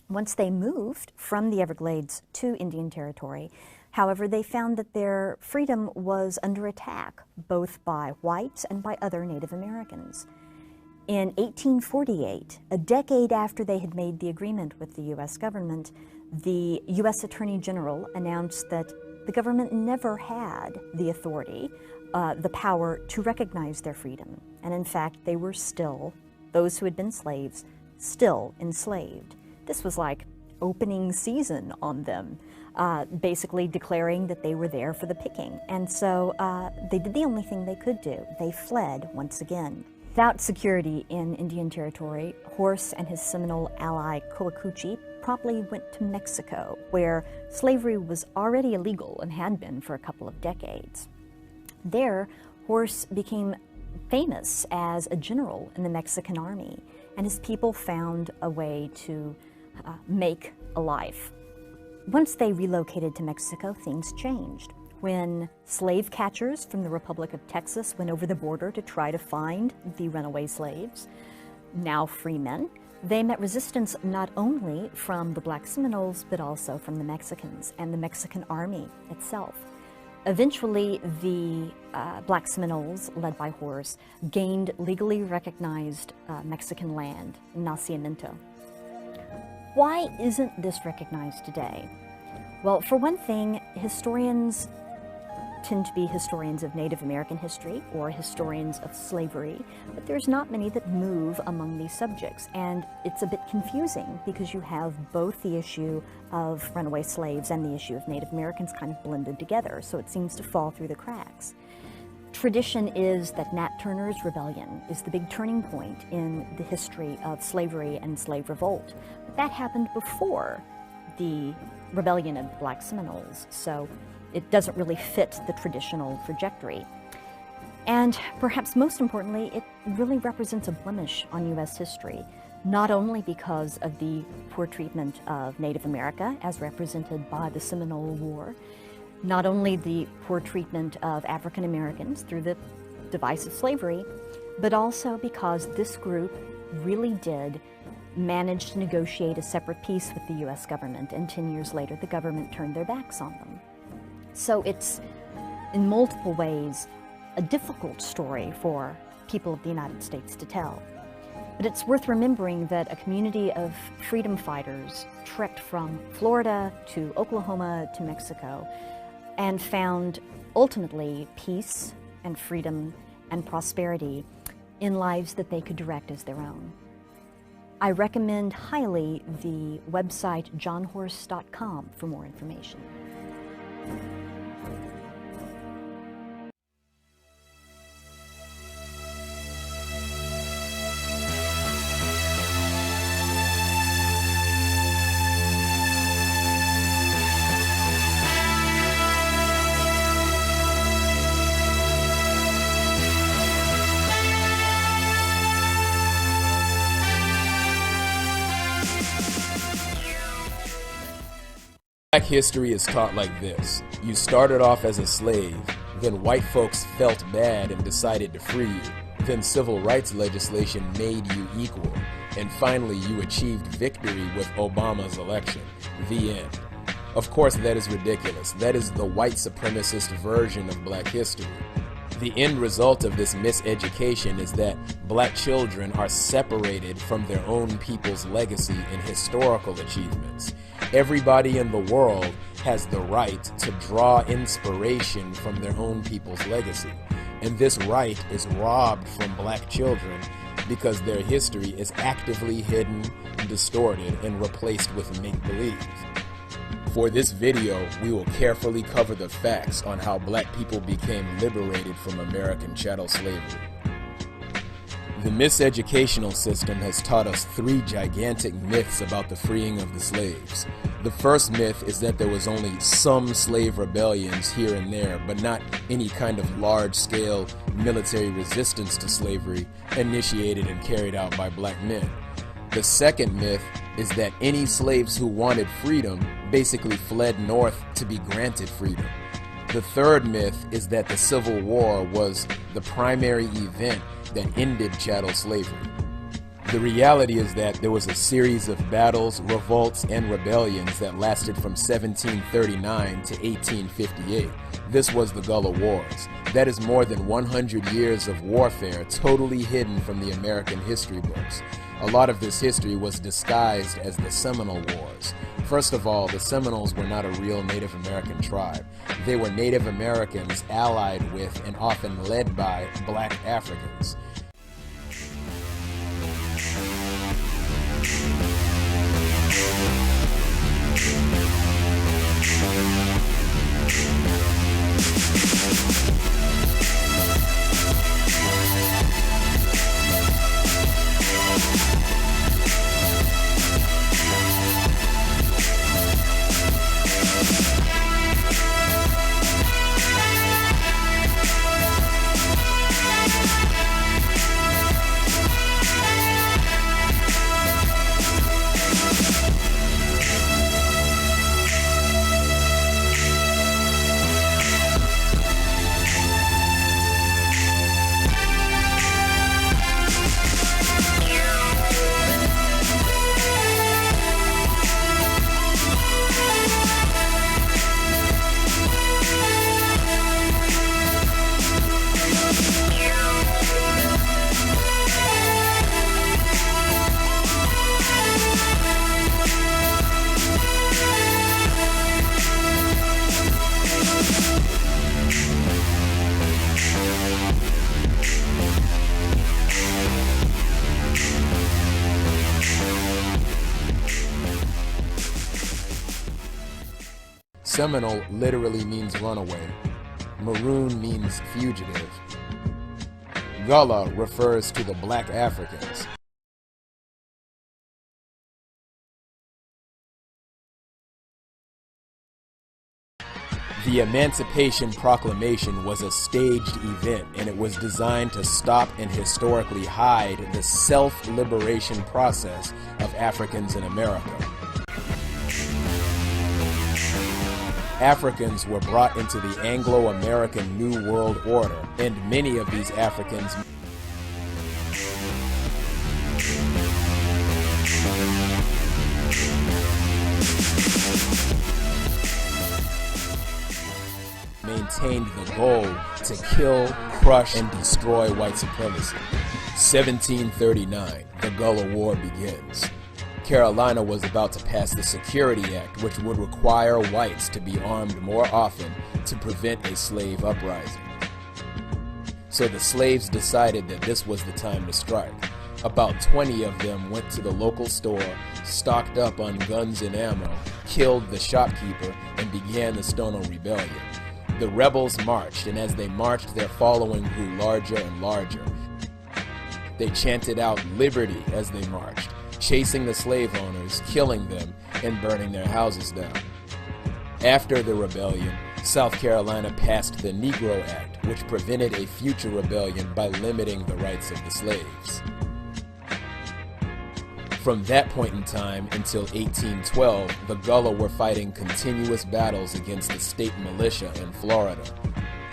Once they moved from the Everglades to Indian Territory, however, they found that their freedom was under attack, both by whites and by other Native Americans. In 1848, a decade after they had made the agreement with the U.S. government, the U.S. Attorney General announced that the government never had the authority, the power to recognize their freedom. And in fact, they were still, those who had been slaves, still enslaved. This was like opening season on them, basically declaring that they were there for the picking. And so they did the only thing they could do. They fled once again. Without security in Indian Territory, Horse and his Seminole ally Coacuchi promptly went to Mexico, where slavery was already illegal and had been for a couple of decades. There, Horse became famous as a general in the Mexican army, and his people found a way to make a life. Once they relocated to Mexico, things changed. When slave catchers from the Republic of Texas went over the border to try to find the runaway slaves, now free men, they met resistance not only from the Black Seminoles, but also from the Mexicans and the Mexican army itself. Eventually, the Black Seminoles, led by Horse, gained legally recognized Mexican land, nacimiento. Why isn't this recognized today? Well, for one thing, historians tend to be historians of Native American history or historians of slavery, but there's not many that move among these subjects, and it's a bit confusing because you have both the issue of runaway slaves and the issue of Native Americans kind of blended together, so it seems to fall through the cracks. Tradition is that Nat Turner's rebellion is the big turning point in the history of slavery and slave revolt, but that happened before the rebellion of the Black Seminoles, so it doesn't really fit the traditional trajectory. And perhaps most importantly, it really represents a blemish on U.S. history, not only because of the poor treatment of Native America as represented by the Seminole War, not only the poor treatment of African Americans through the device of slavery, but also because this group really did manage to negotiate a separate peace with the U.S. government, and 10 years later the government turned their backs on them. So it's, in multiple ways, a difficult story for people of the United States to tell. But it's worth remembering that a community of freedom fighters trekked from Florida to Oklahoma to Mexico and found, ultimately, peace and freedom and prosperity in lives that they could direct as their own. I recommend highly the website johnhorse.com for more information. Black history is taught like this. You started off as a slave, then white folks felt bad and decided to free you. Then civil rights legislation made you equal. And finally you achieved victory with Obama's election. The end. Of course, that is ridiculous. That is the white supremacist version of black history. The end result of this miseducation is that black children are separated from their own people's legacy and historical achievements. Everybody in the world has the right to draw inspiration from their own people's legacy. And this right is robbed from black children because their history is actively hidden, distorted, and replaced with make-believe. For this video, we will carefully cover the facts on how black people became liberated from American chattel slavery. The miseducational system has taught us 3 gigantic myths about the freeing of the slaves. The first myth is that there was only some slave rebellions here and there, but not any kind of large-scale military resistance to slavery initiated and carried out by black men. The second myth is that any slaves who wanted freedom basically fled north to be granted freedom. The third myth is that the Civil War was the primary event that ended chattel slavery. The reality is that there was a series of battles, revolts, and rebellions that lasted from 1739 to 1858. This was the Gullah Wars. That is more than 100 years of warfare totally hidden from the American history books. A lot of this history was disguised as the Seminole Wars. First of all, the Seminoles were not a real Native American tribe. They were Native Americans allied with and often led by black Africans. Seminole literally means runaway. Maroon means fugitive. Gullah refers to the black Africans. The Emancipation Proclamation was a staged event, and it was designed to stop and historically hide the self-liberation process of Africans in America. Africans were brought into the Anglo-American New World Order, and many of these Africans maintained the goal to kill, crush, and destroy white supremacy. 1739, the Gullah War begins. Carolina was about to pass the Security Act, which would require whites to be armed more often to prevent a slave uprising. So the slaves decided that this was the time to strike. About 20 of them went to the local store, stocked up on guns and ammo, killed the shopkeeper, and began the Stono Rebellion. The rebels marched, and as they marched, their following grew larger and larger. They chanted out "Liberty" as they marched, chasing the slave owners, killing them, and burning their houses down. After the rebellion, South Carolina passed the Negro Act, which prevented a future rebellion by limiting the rights of the slaves. From that point in time until 1812, the Gullah were fighting continuous battles against the state militia in Florida.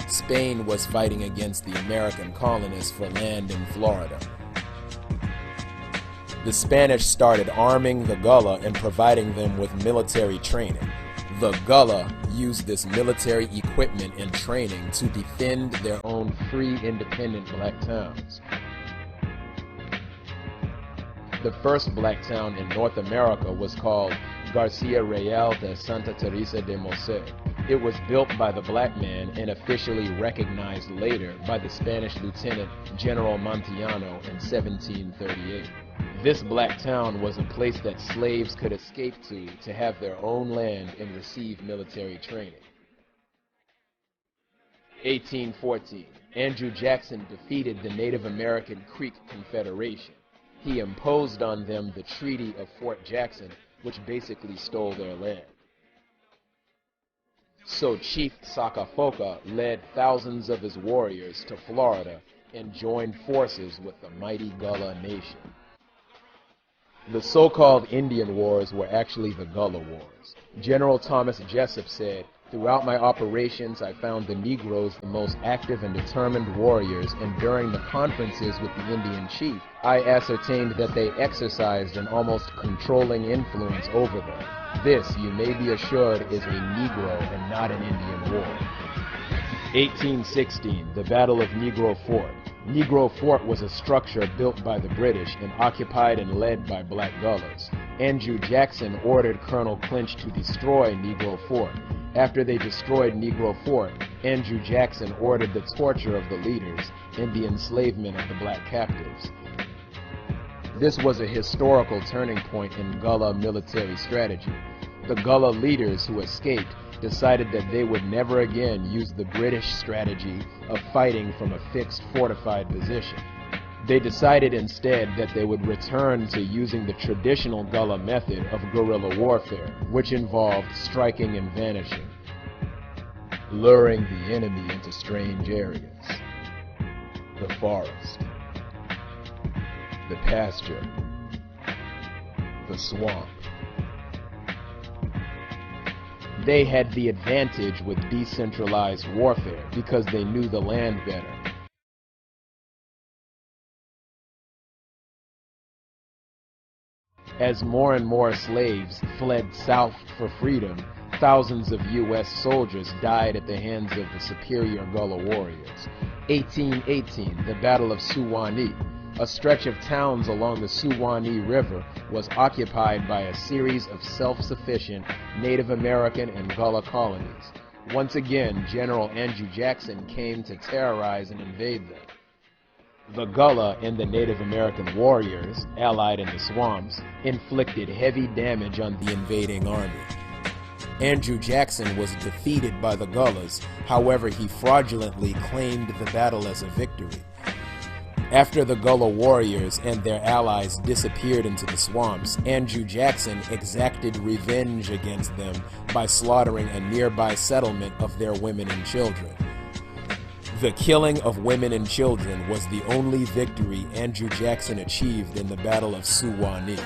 Spain was fighting against the American colonists for land in Florida. The Spanish started arming the Gullah and providing them with military training. The Gullah used this military equipment and training to defend their own free, independent black towns. The first black town in North America was called Garcia Real de Santa Teresa de Mose. It was built by the black man and officially recognized later by the Spanish Lieutenant General Montillano in 1738. This black town was a place that slaves could escape to have their own land and receive military training. 1814. Andrew Jackson defeated the Native American Creek Confederation. He imposed on them the Treaty of Fort Jackson, which basically stole their land. So Chief Sakafoka led thousands of his warriors to Florida and joined forces with the mighty Gullah nation. The so-called Indian Wars were actually the Gullah Wars. General Thomas Jessup said, "Throughout my operations, I found the Negroes the most active and determined warriors, and during the conferences with the Indian chief, I ascertained that they exercised an almost controlling influence over them. This, you may be assured, is a Negro and not an Indian war." 1816, the Battle of Negro Fort. Negro Fort was a structure built by the British and occupied and led by black Gullahs. Andrew Jackson ordered Colonel Clinch to destroy Negro Fort. After they destroyed Negro Fort, Andrew Jackson ordered the torture of the leaders and the enslavement of the black captives. This was a historical turning point in Gullah military strategy. The Gullah leaders who escaped decided that they would never again use the British strategy of fighting from a fixed fortified position. They decided instead that they would return to using the traditional Gullah method of guerrilla warfare, which involved striking and vanishing, luring the enemy into strange areas: the forest, the pasture, the swamp. They had the advantage with decentralized warfare because they knew the land better. As more and more slaves fled south for freedom, thousands of U.S. soldiers died at the hands of the superior Gullah warriors. 1818, the Battle of Suwanee. A stretch of towns along the Suwanee River was occupied by a series of self-sufficient Native American and Gullah colonies. Once again, General Andrew Jackson came to terrorize and invade them. The Gullah and the Native American warriors, allied in the swamps, inflicted heavy damage on the invading army. Andrew Jackson was defeated by the Gullahs, however he fraudulently claimed the battle as a victory. After the Gullah warriors and their allies disappeared into the swamps, Andrew Jackson exacted revenge against them by slaughtering a nearby settlement of their women and children. The killing of women and children was the only victory Andrew Jackson achieved in the Battle of Suwanee.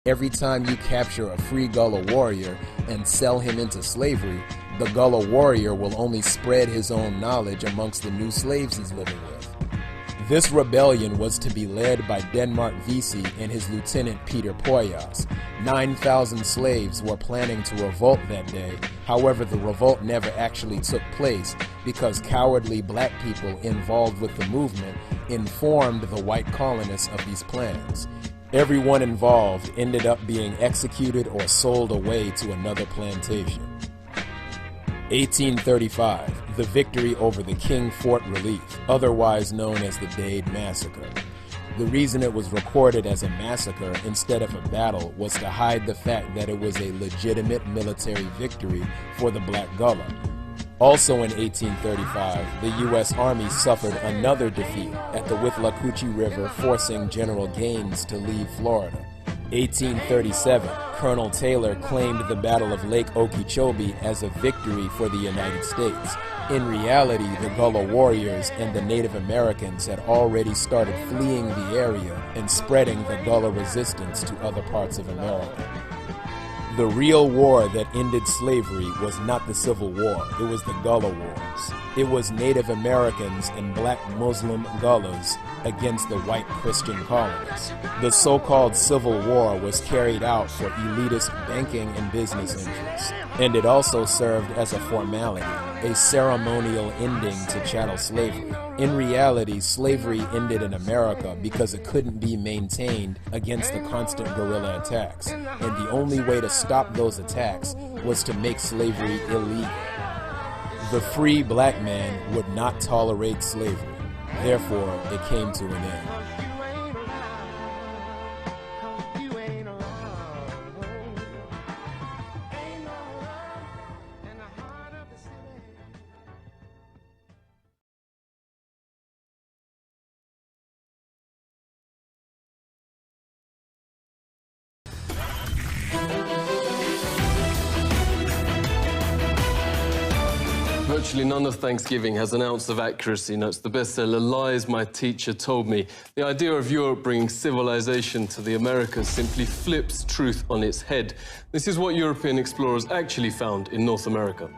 Every time you capture a free Gullah warrior and sell him into slavery, the Gullah warrior will only spread his own knowledge amongst the new slaves he's living with. This rebellion was to be led by Denmark Vesey and his lieutenant Peter Poyas. 9,000 slaves were planning to revolt that day. However, the revolt never actually took place because cowardly black people involved with the movement informed the white colonists of these plans. Everyone involved ended up being executed or sold away to another plantation. 1835, the victory over the King Fort Relief, otherwise known as the Dade Massacre. The reason it was recorded as a massacre instead of a battle was to hide the fact that it was a legitimate military victory for the black Gullah. Also in 1835, the U.S. Army suffered another defeat at the Withlacoochee River, forcing General Gaines to leave Florida. 1837, Colonel Taylor claimed the Battle of Lake Okeechobee as a victory for the United States. In reality, the Gullah warriors and the Native Americans had already started fleeing the area and spreading the Gullah resistance to other parts of America. The real war that ended slavery was not the Civil War, it was the Gullah Wars. It was Native Americans and black Muslim Gullahs against the white Christian colonists. The so-called Civil War was carried out for elitist banking and business interests, and it also served as a formality, a ceremonial ending to chattel slavery. In reality, slavery ended in America because it couldn't be maintained against the constant guerrilla attacks, and the only way to stop those attacks was to make slavery illegal. The free black man would not tolerate slavery. Therefore, it came to an end. Virtually none of Thanksgiving has an ounce of accuracy, notes the bestseller Lies My Teacher Told Me. The idea of Europe bringing civilization to the Americas simply flips truth on its head. This is what European explorers actually found in North America.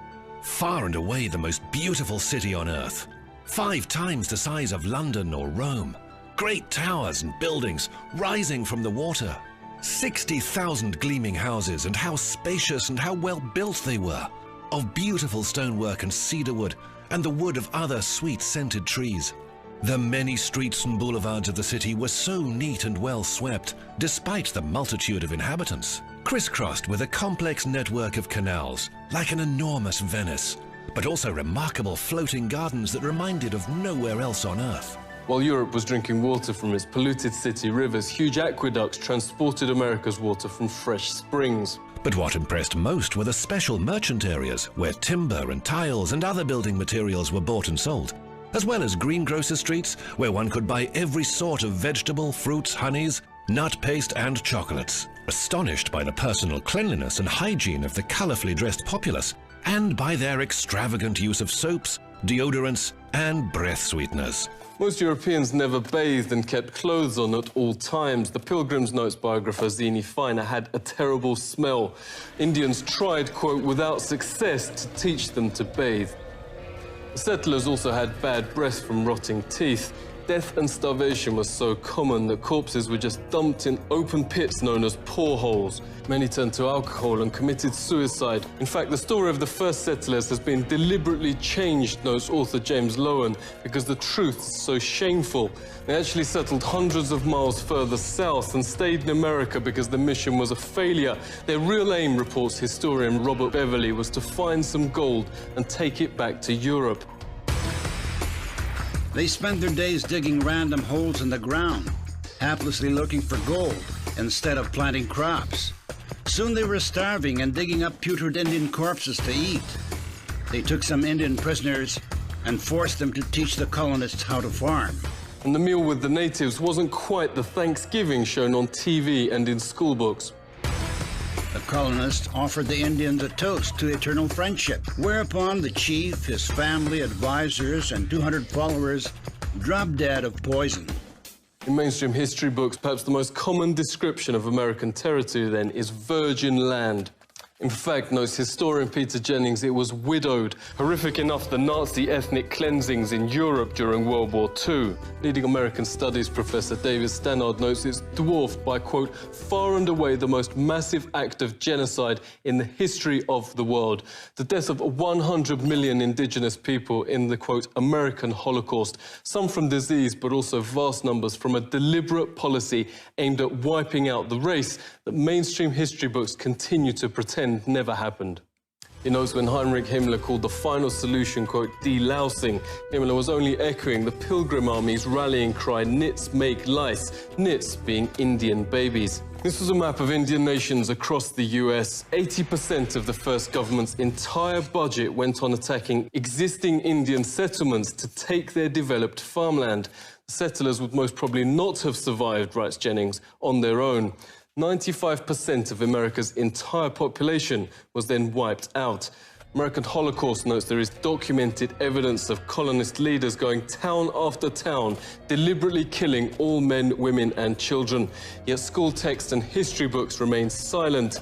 Far and away the most beautiful city on earth. 5 times the size of London or Rome. Great towers and buildings rising from the water. 60,000 gleaming houses, and how spacious and how well built they were. Of beautiful stonework and cedar wood, and the wood of other sweet-scented trees. The many streets and boulevards of the city were so neat and well swept, despite the multitude of inhabitants, crisscrossed with a complex network of canals, like an enormous Venice, but also remarkable floating gardens that reminded of nowhere else on earth. While Europe was drinking water from its polluted city rivers, huge aqueducts transported America's water from fresh springs. But what impressed most were the special merchant areas where timber and tiles and other building materials were bought and sold, as well as greengrocer streets where one could buy every sort of vegetable, fruits, honeys, nut paste and chocolates. Astonished by the personal cleanliness and hygiene of the colorfully dressed populace, and by their extravagant use of soaps, deodorants and breath sweeteners. Most Europeans never bathed and kept clothes on at all times. The Pilgrim's Notes biographer Zini Feiner had a terrible smell. Indians tried, quote, without success to teach them to bathe. The settlers also had bad breath from rotting teeth. Death and starvation was so common that corpses were just dumped in open pits known as poreholes. Many turned to alcohol and committed suicide. In fact, the story of the first settlers has been deliberately changed, notes author James Lowen, because the truth is so shameful. They actually settled hundreds of miles further south and stayed in America because the mission was a failure. Their real aim, reports historian Robert Beverly, was to find some gold and take it back to Europe. They spent their days digging random holes in the ground, haplessly looking for gold instead of planting crops. Soon they were starving and digging up putrid Indian corpses to eat. They took some Indian prisoners and forced them to teach the colonists how to farm. And the meal with the natives wasn't quite the Thanksgiving shown on TV and in school books. The colonists offered the Indians a toast to eternal friendship, whereupon the chief, his family, advisors, and 200 followers dropped dead of poison. In mainstream history books, perhaps the most common description of American territory then is virgin land. In fact, notes historian Peter Jennings, it was widowed. Horrific enough, the Nazi ethnic cleansings in Europe during World War II. Leading American studies professor David Stannard notes it's dwarfed by, quote, far and away the most massive act of genocide in the history of the world. The death of 100 million indigenous people in the, quote, American Holocaust. Some from disease, but also vast numbers from a deliberate policy aimed at wiping out the race that mainstream history books continue to pretend never happened. He notes when Heinrich Himmler called the final solution, quote, delousing, Himmler was only echoing the Pilgrim Army's rallying cry, nits make lice, nits being Indian babies. This was a map of Indian nations across the US. 80% of the first government's entire budget went on attacking existing Indian settlements to take their developed farmland. The settlers would most probably not have survived, writes Jennings, on their own. 95% of America's entire population was then wiped out. American Holocaust notes there is documented evidence of colonist leaders going town after town, deliberately killing all men, women and children. Yet school texts and history books remain silent.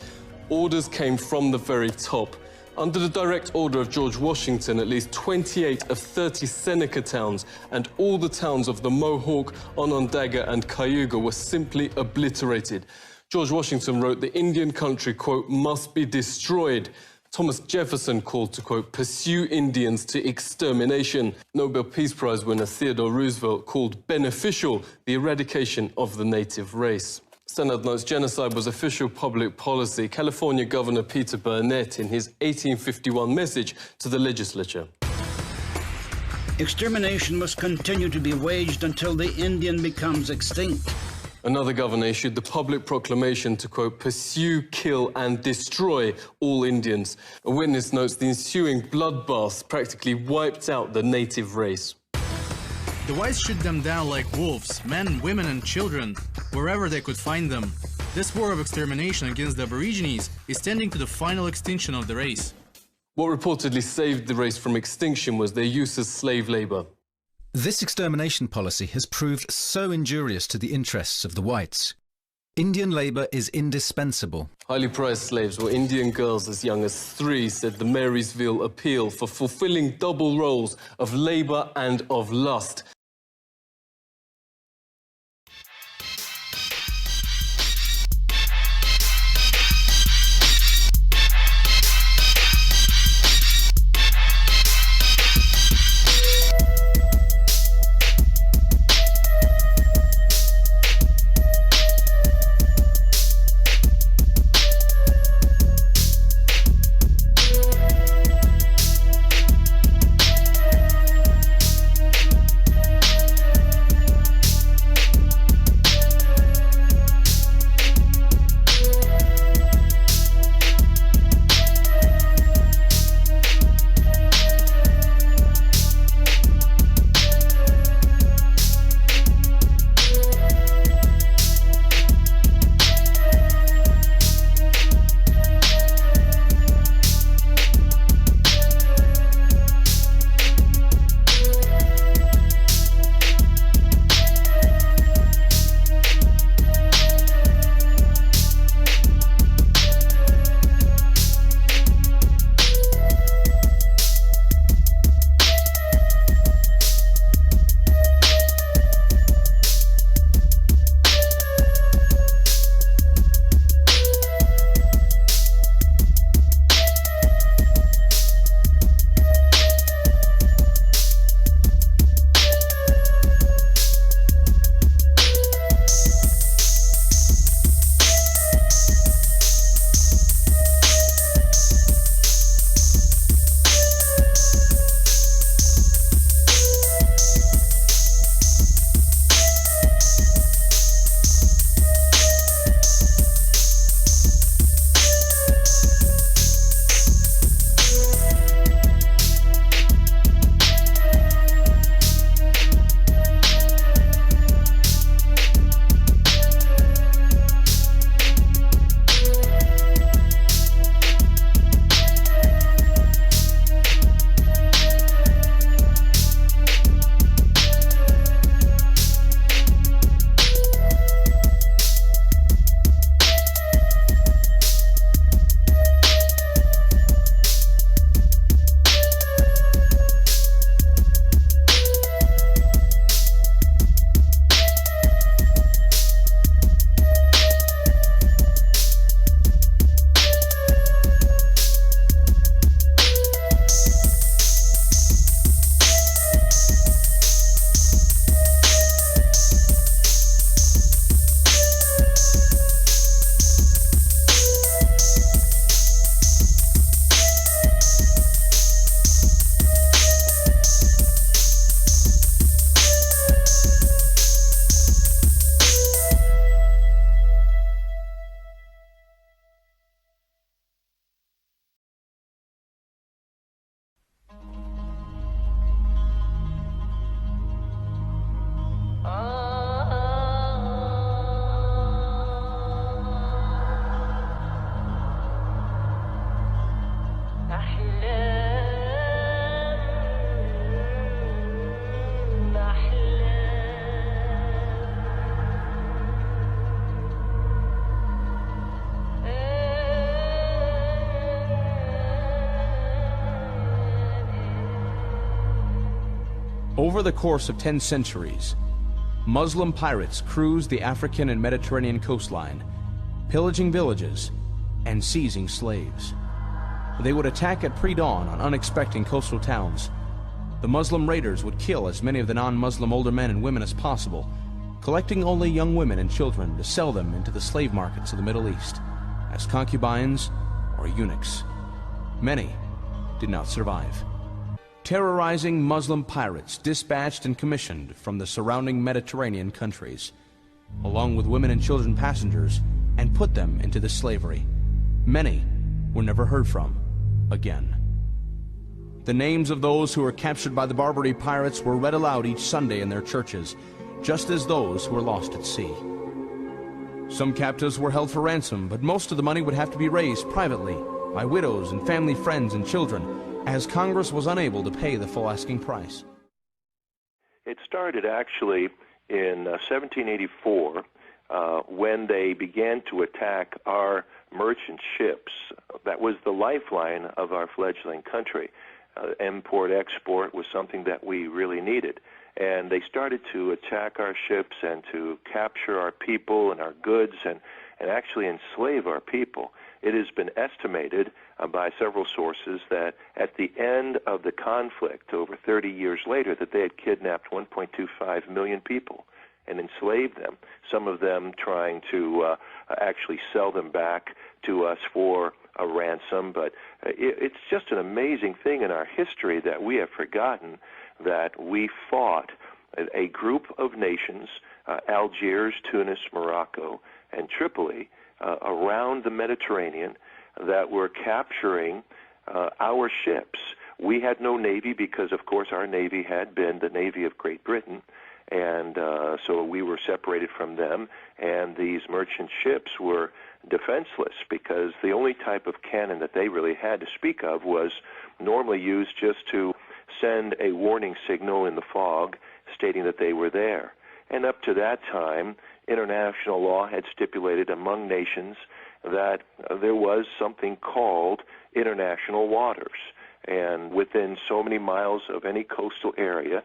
Orders came from the very top. Under the direct order of George Washington, at least 28 of 30 Seneca towns and all the towns of the Mohawk, Onondaga and Cayuga were simply obliterated. George Washington wrote, "The Indian country, quote, must be destroyed." Thomas Jefferson called to, quote, pursue Indians to extermination. Nobel Peace Prize winner Theodore Roosevelt called beneficial the eradication of the native race. Stannard notes genocide was official public policy. California Governor Peter Burnett in his 1851 message to the legislature. Extermination must continue to be waged until the Indian becomes extinct. Another governor issued the public proclamation to, quote, pursue, kill and destroy all Indians. A witness notes the ensuing bloodbaths practically wiped out the native race. The whites shoot them down like wolves, men, women and children, wherever they could find them. This war of extermination against the Aborigines is tending to the final extinction of the race. What reportedly saved the race from extinction was their use as slave labor. This extermination policy has proved so injurious to the interests of the whites. Indian labour is indispensable. Highly prized slaves were Indian girls as young as 3, said the Marysville Appeal, for fulfilling double roles of labour and of lust. Over the course of 10 centuries, Muslim pirates cruised the African and Mediterranean coastline, pillaging villages and seizing slaves. They would attack at pre-dawn on unexpected coastal towns. The Muslim raiders would kill as many of the non-Muslim older men and women as possible, collecting only young women and children to sell them into the slave markets of the Middle East as concubines or eunuchs. Many did not survive. Terrorizing Muslim pirates dispatched and commissioned from the surrounding Mediterranean countries, along with women and children passengers, and put them into this slavery. Many were never heard from again. The names of those who were captured by the Barbary pirates were read aloud each Sunday in their churches, just as those who were lost at sea. Some captives were held for ransom, but most of the money would have to be raised privately by widows and family friends and children, as Congress was unable to pay the full asking price. It started actually in 1784 when they began to attack our merchant ships. That was the lifeline of our fledgling country. Import-export was something that we really needed. And they started to attack our ships and to capture our people and our goods and actually enslave our people. It has been estimated by several sources that at the end of the conflict, over 30 years later, that they had kidnapped 1.25 million people and enslaved them, some of them trying to actually sell them back to us for a ransom. But it's just an amazing thing in our history that we have forgotten that we fought a group of nations, Algiers, Tunis, Morocco, and Tripoli, around the Mediterranean, that were capturing our ships. We had no navy because, of course, our navy had been the Navy of Great Britain, and so we were separated from them, and these merchant ships were defenseless because the only type of cannon that they really had to speak of was normally used just to send a warning signal in the fog stating that they were there. And up to that time, international law had stipulated among nations that there was something called international waters, and within so many miles of any coastal area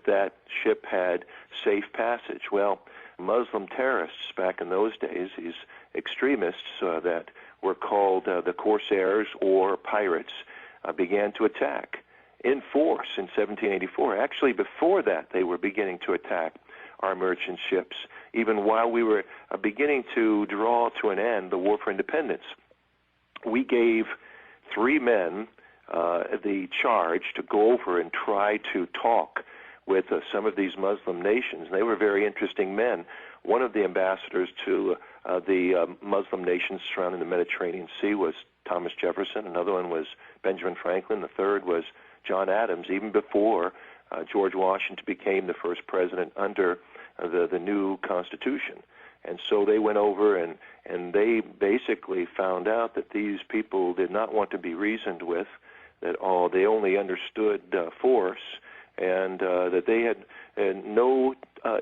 that ship had safe passage. Well, Muslim terrorists back in those days, these extremists that were called the Corsairs or pirates, began to attack in force in 1784. Actually, before that, they were beginning to attack our merchant ships, even while we were beginning to draw to an end the War for Independence. We gave 3 men the charge to go over and try to talk with some of these Muslim nations. They were very interesting men. One of the ambassadors to the Muslim nations surrounding the Mediterranean Sea was Thomas Jefferson. Another one was Benjamin Franklin. The third was John Adams, even before George Washington became the first president under the new Constitution. And so they went over and they basically found out that these people did not want to be reasoned with, that they only understood force, and that they had no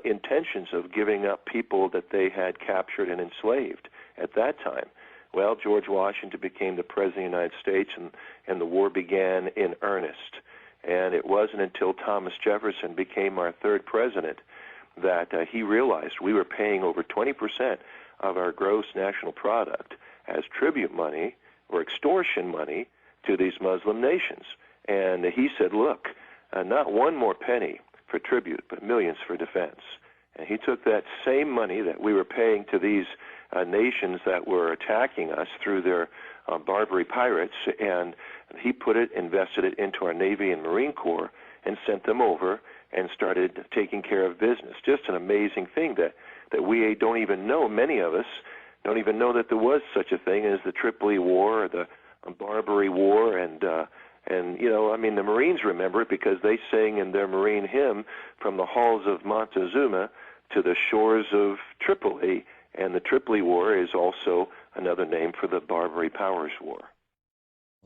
intentions of giving up people that they had captured and enslaved at that time. Well, George Washington became the President of the United States, and the war began in earnest. And it wasn't until Thomas Jefferson became our 3rd president that he realized we were paying over 20% of our gross national product as tribute money or extortion money to these Muslim nations. And he said, look, not one more penny for tribute, but millions for defense. And he took that same money that we were paying to these nations that were attacking us through their Barbary pirates, and he invested it into our Navy and Marine Corps and sent them over and started taking care of business. Just an amazing thing that we don't even know. Many of us don't even know that there was such a thing as the Tripoli War or the Barbary War, and the Marines remember it because they sang in their Marine hymn, from the halls of Montezuma to the shores of Tripoli, and the Tripoli War is also another name for the Barbary Powers War.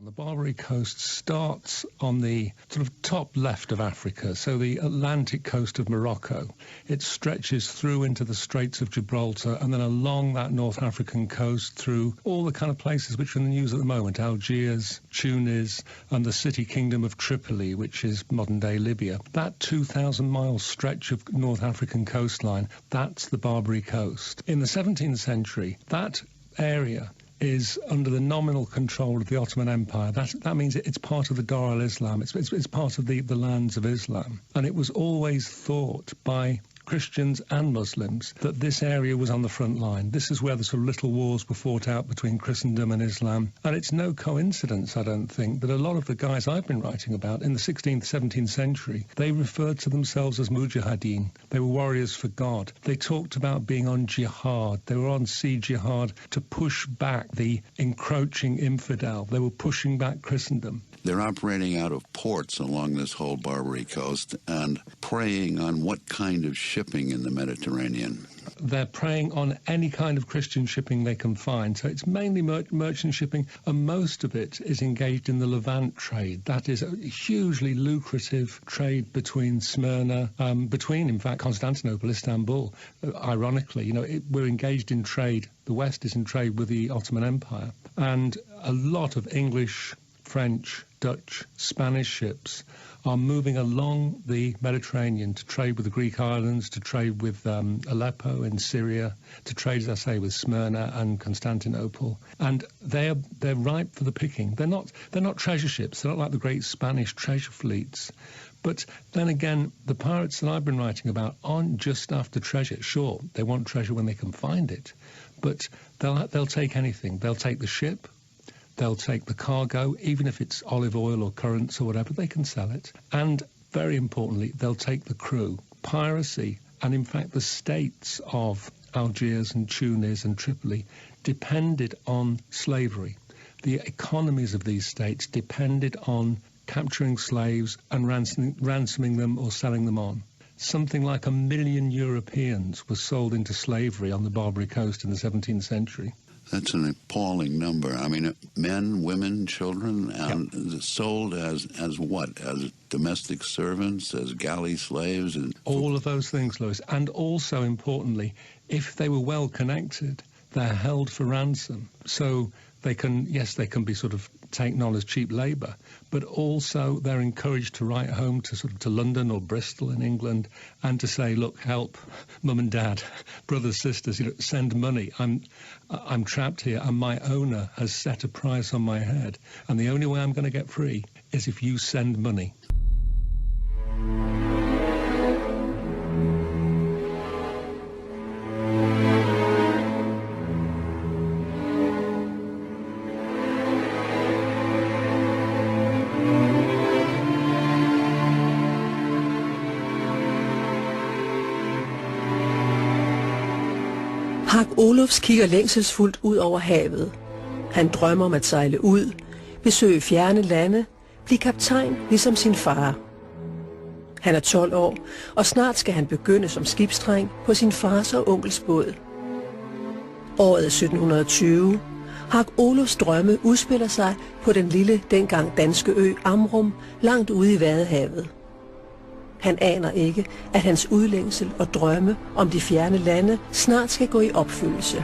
The Barbary coast starts on the sort of top left of Africa, so the Atlantic coast of Morocco. It stretches through into the Straits of Gibraltar and then along that North African coast through all the kind of places which are in the news at the moment, Algiers, Tunis, and the city kingdom of Tripoli, which is modern-day Libya. That 2,000-mile stretch of North African coastline, that's the Barbary coast. In the 17th century, that area is under the nominal control of the Ottoman Empire. That means it's part of the Dar al-Islam. It's part of the lands of Islam. And it was always thought by Christians and Muslims that this area was on the front line. This is where the sort of little wars were fought out between Christendom and Islam. And it's no coincidence, I don't think, that a lot of the guys I've been writing about in the 16th, 17th century, they referred to themselves as mujahideen. They were warriors for God. They talked about being on jihad. They were on sea jihad to push back the encroaching infidel. They were pushing back Christendom. They're operating out of ports along this whole Barbary coast and preying on what kind of shipping in the Mediterranean? They're preying on any kind of Christian shipping they can find. So it's mainly merchant shipping, and most of it is engaged in the Levant trade. That is a hugely lucrative trade between Smyrna, in fact, Constantinople, Istanbul. Ironically, we're engaged in trade. The West is in trade with the Ottoman Empire. And a lot of English, French, Dutch, Spanish ships are moving along the Mediterranean to trade with the Greek islands, to trade with Aleppo in Syria, to trade, as I say, with Smyrna and Constantinople. And they're ripe for the picking. They're not treasure ships. They're not like the great Spanish treasure fleets. But then again, the pirates that I've been writing about aren't just after treasure. Sure, they want treasure when they can find it, but they'll take anything. They'll take the ship. They'll take the cargo, even if it's olive oil or currants or whatever, they can sell it. And very importantly, they'll take the crew. Piracy, and in fact the states of Algiers and Tunis and Tripoli depended on slavery. The economies of these states depended on capturing slaves and ransoming them or selling them on. Something like 1 million Europeans were sold into slavery on the Barbary coast in the 17th century. That's an appalling number. I mean, men, women, children, and sold as what? As domestic servants, as galley slaves? And all of those things, Lewis. And also, importantly, if they were well connected, they're held for ransom. So they can be sort of taken on as cheap labour, but also they're encouraged to write home to London or Bristol in England and to say, look, help, mum and dad, brothers, sisters, send money. I'm trapped here and my owner has set a price on my head, and the only way I'm going to get free is if you send money. Hak Olufs kigger længselsfuldt ud over havet. Han drømmer om at sejle ud, besøge fjerne lande, blive kaptajn ligesom sin far. Han er 12 år, og snart skal han begynde som skibsdreng på sin fars og onkels båd. Året er 1720. Hak Olufs drømme udspiller sig på den lille, dengang danske ø Amrum, langt ude i Vadehavet. Han aner ikke, at hans udlængsel og drømme om de fjerne lande snart skal gå i opfyldelse.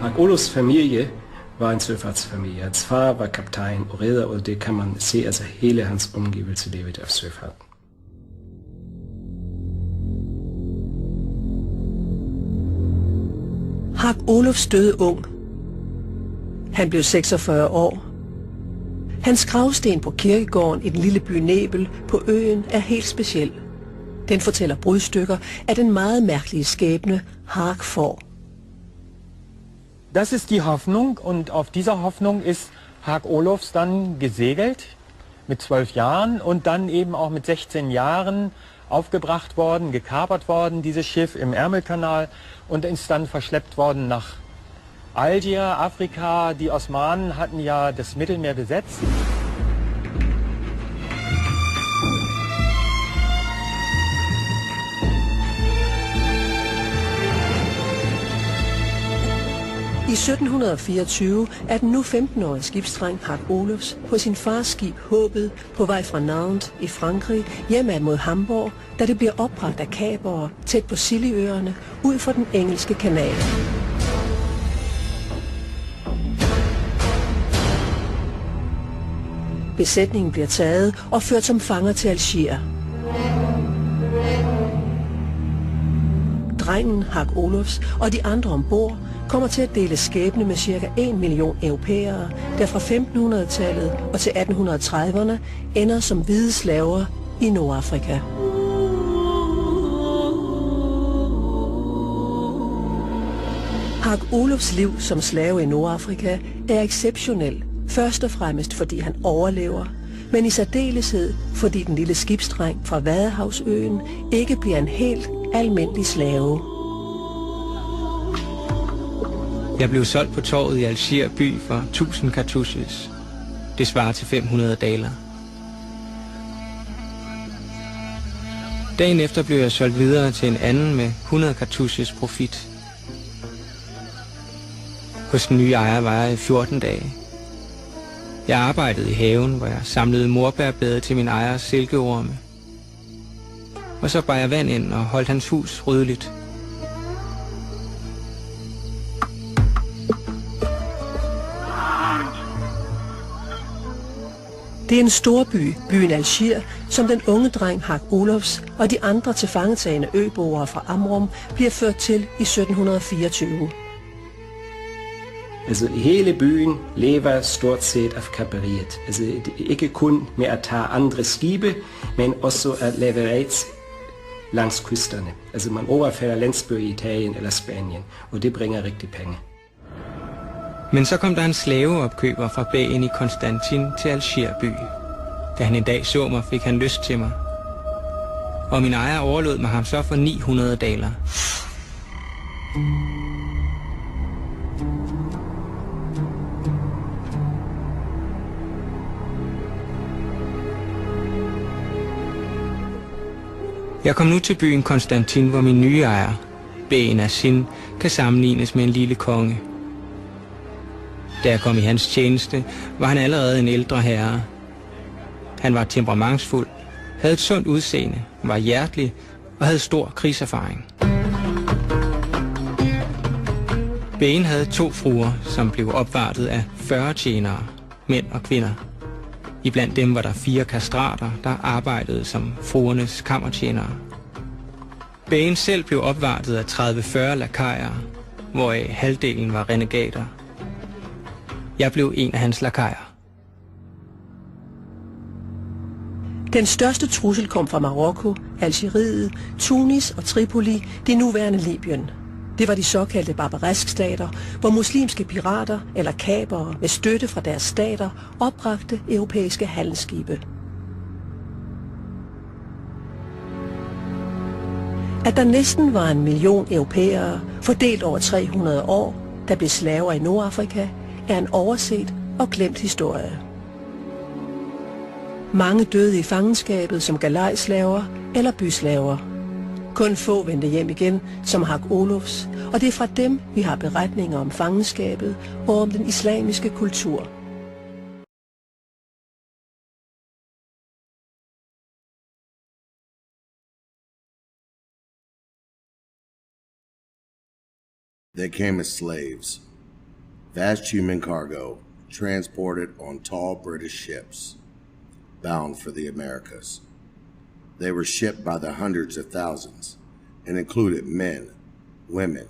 Hak Olufs familie var en søfartsfamilie. Hans far var kaptajn og redder, og det kan man se, altså hele hans omgivelse levede af søfart. Hak Olufs døde ung. Han blev 46 år. Hans gravsten på kirkegården i den lille by Nebel på øen er helt speciel. Den fortæller brudstykker af den meget mærkelige skæbne Hak får. Das ist die Hoffnung, und auf dieser Hoffnung ist Hak Olufs dann gesegelt mit 12 Jahren und dann eben auch mit 16 Jahren aufgebracht worden, gekapert worden, dieses Schiff im Ärmelkanal, und ist dann verschleppt worden nach Algier, Afrika. Die Osmanen hatten ja das Mittelmeer besetzt. I I 1724 er den nu 15-årige skibsdreng Hak Olofs på sin fars skib Håbet på vej fra Nantes i Frankrig hjemad mod Hamburg, da det bliver opbragt af kapere tæt på Scillyøerne ud for den engelske kanal. Besætningen bliver taget og ført som fanger til Algier. Drengen Hak Olofs og de andre ombord kommer til at dele skæbne med ca. 1 million europæere, der fra 1500-tallet og til 1830'erne ender som hvide slaver i Nordafrika. Hak Olofs liv som slave i Nordafrika er exceptionel, først og fremmest fordi han overlever, men i særdeleshed fordi den lille skibsdreng fra Vadehavsøen ikke bliver en helt almindelig slave. Jeg blev solgt på torvet i Algier by for 1000 cartouches. Det svarer til 500 daler. Dagen efter blev jeg solgt videre til en anden med 100 cartouches profit. Hos den nye ejer var jeg i 14 dage. Jeg arbejdede i haven, hvor jeg samlede morbærblade til min ejers silkeorme. Og så bar jeg vand ind og holdt hans hus ryddeligt. Det er en storby, byen Algier, som den unge dreng Hak Olofs og de andre tilfangetagende øboere fra Amrum bliver ført til i 1724. Altså hele byen lever stort set af kaperiet. Altså ikke kun med at tage andre skibe, men også at leverage langs kysterne. Altså man overfalder landsbyer i Italien eller Spanien, og det bringer rigtig penge. Men så kom der en slaveopkøber fra bagen i Konstantin til Algier by. Da han en dag så mig, fik han lyst til mig. Og min ejer overlod mig ham så for 900 daler. Jeg kom nu til byen Konstantin, hvor min nye ejer, Ben Asin, kan sammenlignes med en lille konge. Da jeg kom i hans tjeneste, var han allerede en ældre herre. Han var temperamentsfuld, havde et sundt udseende, var hjertelig og havde stor krigserfaring. Ben havde 2 fruer, som blev opvartet af 40 tjenere, mænd og kvinder. Iblandt dem var der 4 kastrater, der arbejdede som fruernes kammertjenere. Ben selv blev opvartet af 30-40 lakajer, hvoraf halvdelen var renegater. Jeg blev en af hans lakajer. Den største trussel kom fra Marokko, Algeriet, Tunis og Tripoli, det nuværende Libyen. Det var de såkaldte barbareskstater, hvor muslimske pirater eller kapere med støtte fra deres stater opbragte europæiske handelsskibe. At der næsten var 1 million europæere, fordelt over 300 år, der blev slaver i Nordafrika, er en overset og glemt historie. Mange døde i fangenskabet som galejslaver eller byslaver. Kun få vendte hjem igen som Hak Olofs, og det er fra dem, vi har beretninger om fangenskabet og om den islamiske kultur. They came as slaves, vast human cargo, transported on tall British ships, bound for the Americas. They were shipped by the hundreds of thousands and included men, women,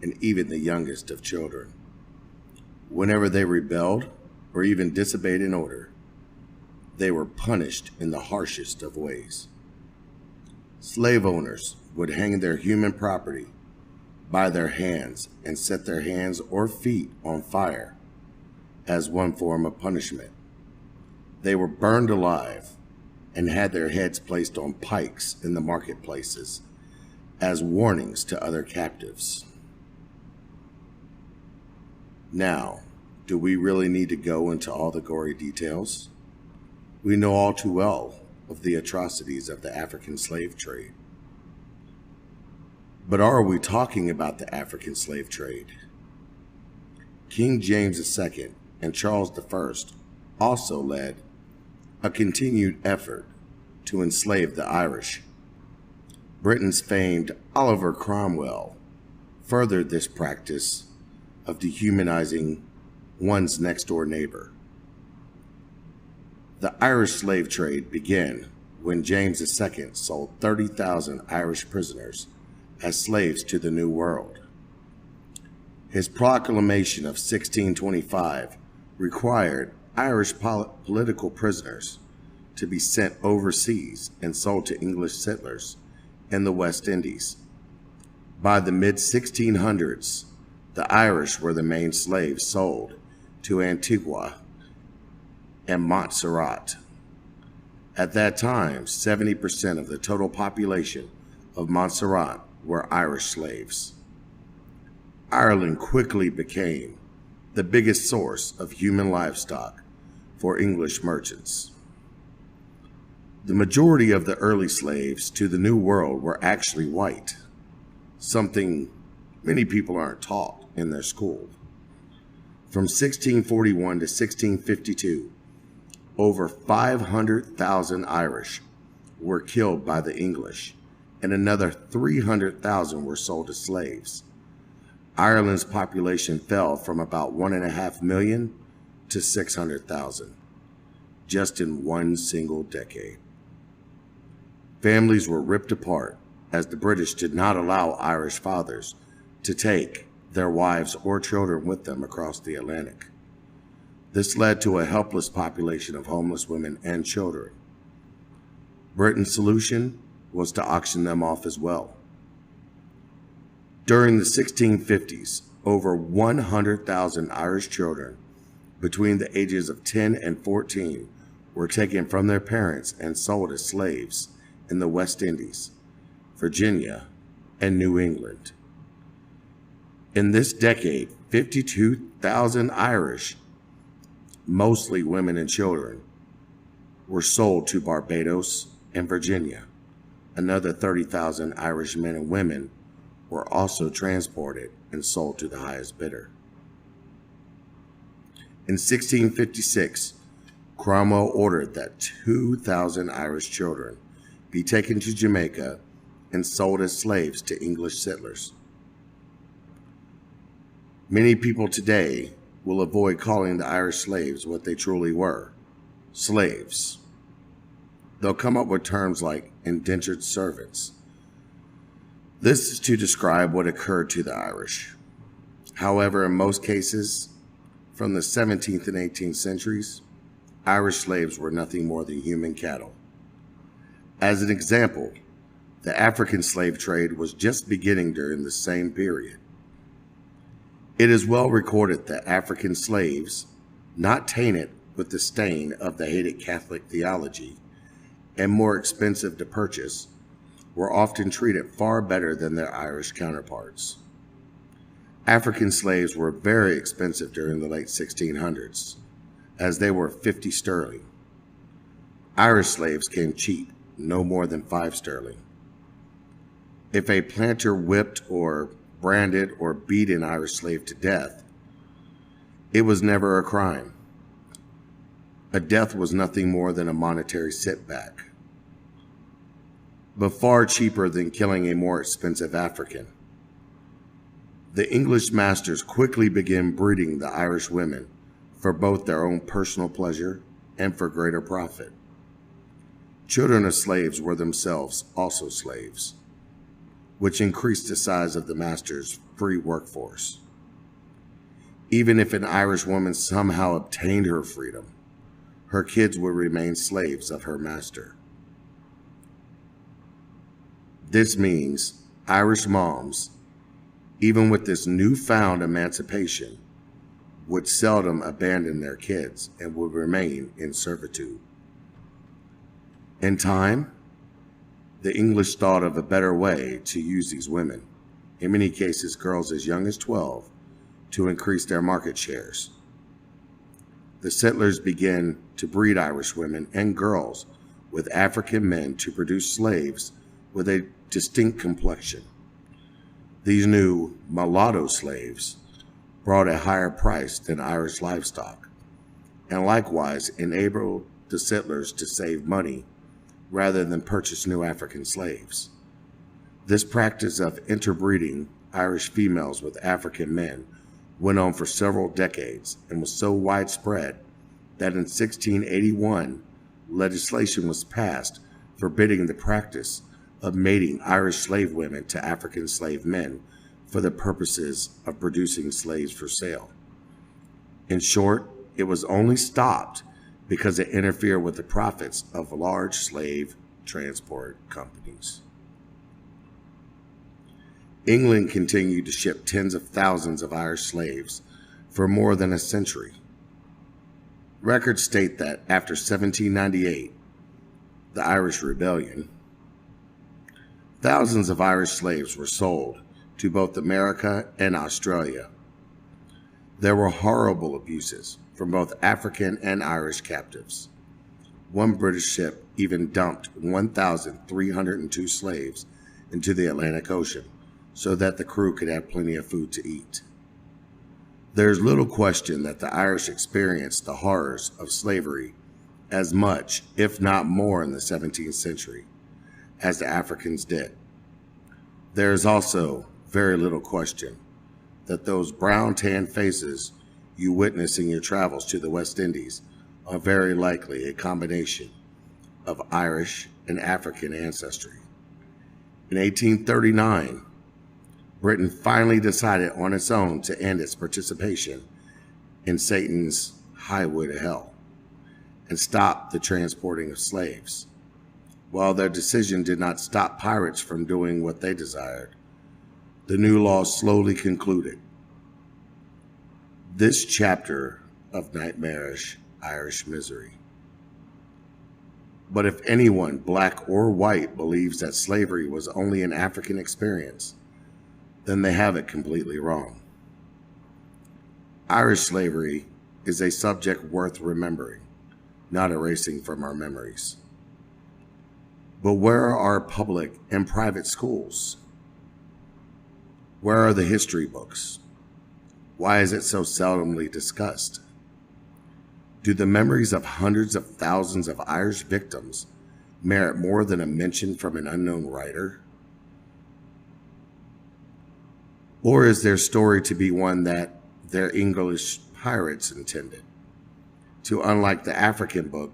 and even the youngest of children. Whenever they rebelled or even disobeyed an order, they were punished in the harshest of ways. Slave owners would hang their human property by their hands and set their hands or feet on fire as one form of punishment. They were burned alive and had their heads placed on pikes in the marketplaces as warnings to other captives. Now, do we really need to go into all the gory details? We know all too well of the atrocities of the African slave trade. But are we talking about the African slave trade? King James II and Charles I also led a continued effort to enslave the Irish. Britain's famed Oliver Cromwell furthered this practice of dehumanizing one's next-door neighbor. The Irish slave trade began when James II sold 30,000 Irish prisoners as slaves to the New World. His proclamation of 1625 required Irish political prisoners to be sent overseas and sold to English settlers in the West Indies. By the mid-1600s, the Irish were the main slaves sold to Antigua and Montserrat. At that time, 70% of the total population of Montserrat were Irish slaves. Ireland quickly became the biggest source of human livestock for English merchants. The majority of the early slaves to the New World were actually white, something many people aren't taught in their school. From 1641 to 1652, over 500,000 Irish were killed by the English, and another 300,000 were sold as slaves. Ireland's population fell from about 1.5 million to 600,000, just in one single decade. Families were ripped apart as the British did not allow Irish fathers to take their wives or children with them across the Atlantic. This led to a helpless population of homeless women and children. Britain's solution was to auction them off as well. During the 1650s, over 100,000 Irish children between the ages of 10 and 14 were taken from their parents and sold as slaves in the West Indies, Virginia, and New England. In this decade, 52,000 Irish, mostly women and children, were sold to Barbados and Virginia. Another 30,000 Irish men and women were also transported and sold to the highest bidder. In 1656, Cromwell ordered that 2,000 Irish children be taken to Jamaica and sold as slaves to English settlers. Many people today will avoid calling the Irish slaves what they truly were, slaves. They'll come up with terms like indentured servants. This is to describe what occurred to the Irish. However, in most cases, from the 17th and 18th centuries, Irish slaves were nothing more than human cattle. As an example, the African slave trade was just beginning during the same period. It is well recorded that African slaves, not tainted with the stain of the hated Catholic theology and more expensive to purchase, were often treated far better than their Irish counterparts. African slaves were very expensive during the late 1600s, as they were 50 sterling. Irish slaves came cheap, no more than 5 sterling. If a planter whipped or branded or beat an Irish slave to death, it was never a crime. A death was nothing more than a monetary setback, but far cheaper than killing a more expensive African. The English masters quickly began breeding the Irish women for both their own personal pleasure and for greater profit. Children of slaves were themselves also slaves, which increased the size of the master's free workforce. Even if an Irish woman somehow obtained her freedom, her kids would remain slaves of her master. This means Irish moms, even with this newfound emancipation, would seldom abandon their kids and would remain in servitude. In time, the English thought of a better way to use these women, in many cases girls as young as 12, to increase their market shares. The settlers began to breed Irish women and girls with African men to produce slaves with a distinct complexion. These new mulatto slaves brought a higher price than Irish livestock, and likewise enabled the settlers to save money rather than purchase new African slaves. This practice of interbreeding Irish females with African men went on for several decades and was so widespread that in 1681 legislation was passed forbidding the practice of mating Irish slave women to African slave men for the purposes of producing slaves for sale. In short, it was only stopped because it interfered with the profits of large slave transport companies. England continued to ship tens of thousands of Irish slaves for more than a century. Records state that after 1798, the Irish Rebellion, thousands of Irish slaves were sold to both America and Australia. There were horrible abuses from both African and Irish captives. One British ship even dumped 1,302 slaves into the Atlantic Ocean so that the crew could have plenty of food to eat. There's little question that the Irish experienced the horrors of slavery as much, if not more, in the 17th century as the Africans did. There is also very little question that those brown tan faces you witness in your travels to the West Indies are very likely a combination of Irish and African ancestry. In 1839, Britain finally decided on its own to end its participation in Satan's highway to hell and stop the transporting of slaves. While their decision did not stop pirates from doing what they desired, the new law slowly concluded this chapter of nightmarish Irish misery. But if anyone, black or white, believes that slavery was only an African experience, then they have it completely wrong. Irish slavery is a subject worth remembering, not erasing from our memories. But where are our public and private schools? Where are the history books? Why is it so seldomly discussed? Do the memories of hundreds of thousands of Irish victims merit more than a mention from an unknown writer? Or is their story to be one that their English pirates intended, to, unlike the African book,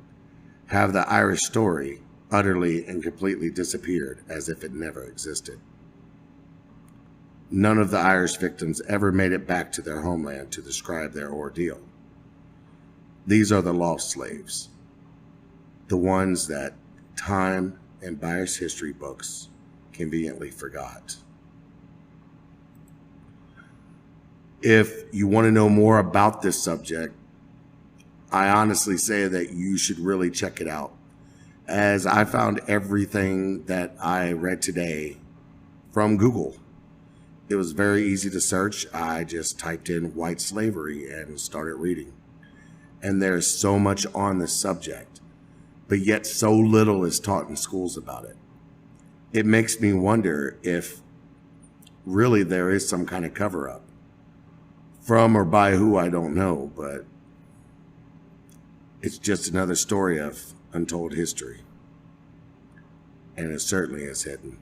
have the Irish story utterly and completely disappeared as if it never existed? None of the Irish victims ever made it back to their homeland to describe their ordeal. These are the lost slaves, the ones that time and biased history books conveniently forgot. If you want to know more about this subject, I honestly say that you should really check it out, as I found everything that I read today from Google. It was very easy to search. I just typed in white slavery and started reading. And there's so much on this subject, but yet so little is taught in schools about it. It makes me wonder if really there is some kind of cover-up. From or by who, I don't know, but it's just another story of untold history. And it certainly is hidden.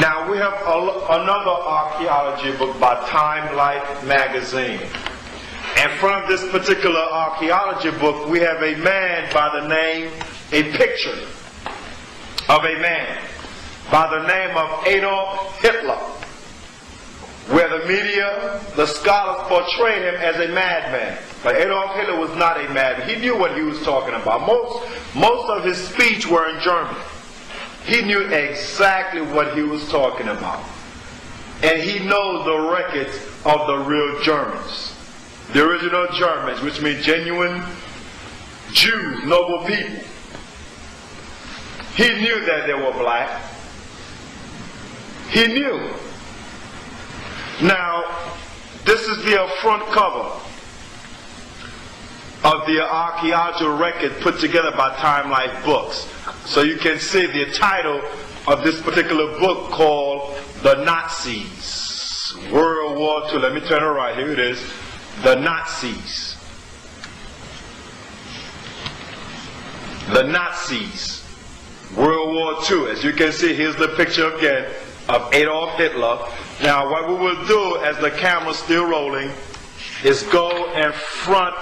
Now we have another archaeology book by Time Life magazine. In front of this particular archaeology book, we have a man by the name, a picture of a man by the name of Adolf Hitler, where the media, the scholars portray him as a madman. But Adolf Hitler was not a madman. He knew what he was talking about. Most of his speech were in German. He knew exactly what he was talking about. And he knows the records of the real Germans. The original Germans, which means genuine Jews, noble people. He knew that they were black. He knew. Now, this is the front cover of the archaeological record put together by Time Life Books. So you can see the title of this particular book called The Nazis, World War II. Let me turn it right. Here it is. The Nazis. The Nazis, World War II. As you can see, here's the picture again of Adolf Hitler. Now what we will do, as the camera's still rolling, is go in front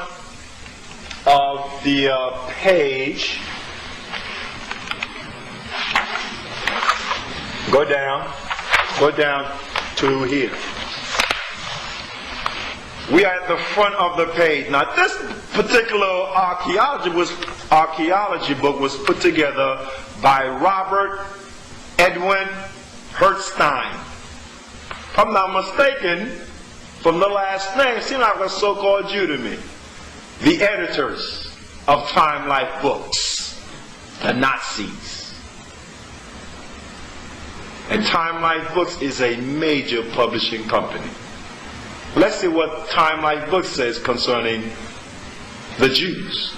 of the page. Go down to here. We are at the front of the page. Now this particular archaeology book was put together by Robert Edwin Hertzstein. If I'm not mistaken, from the last name, it seems like a so-called Jew to me. The editors of Time Life Books, the Nazis. And Time Life Books is a major publishing company. Let's see what Time Life Books says concerning the Jews.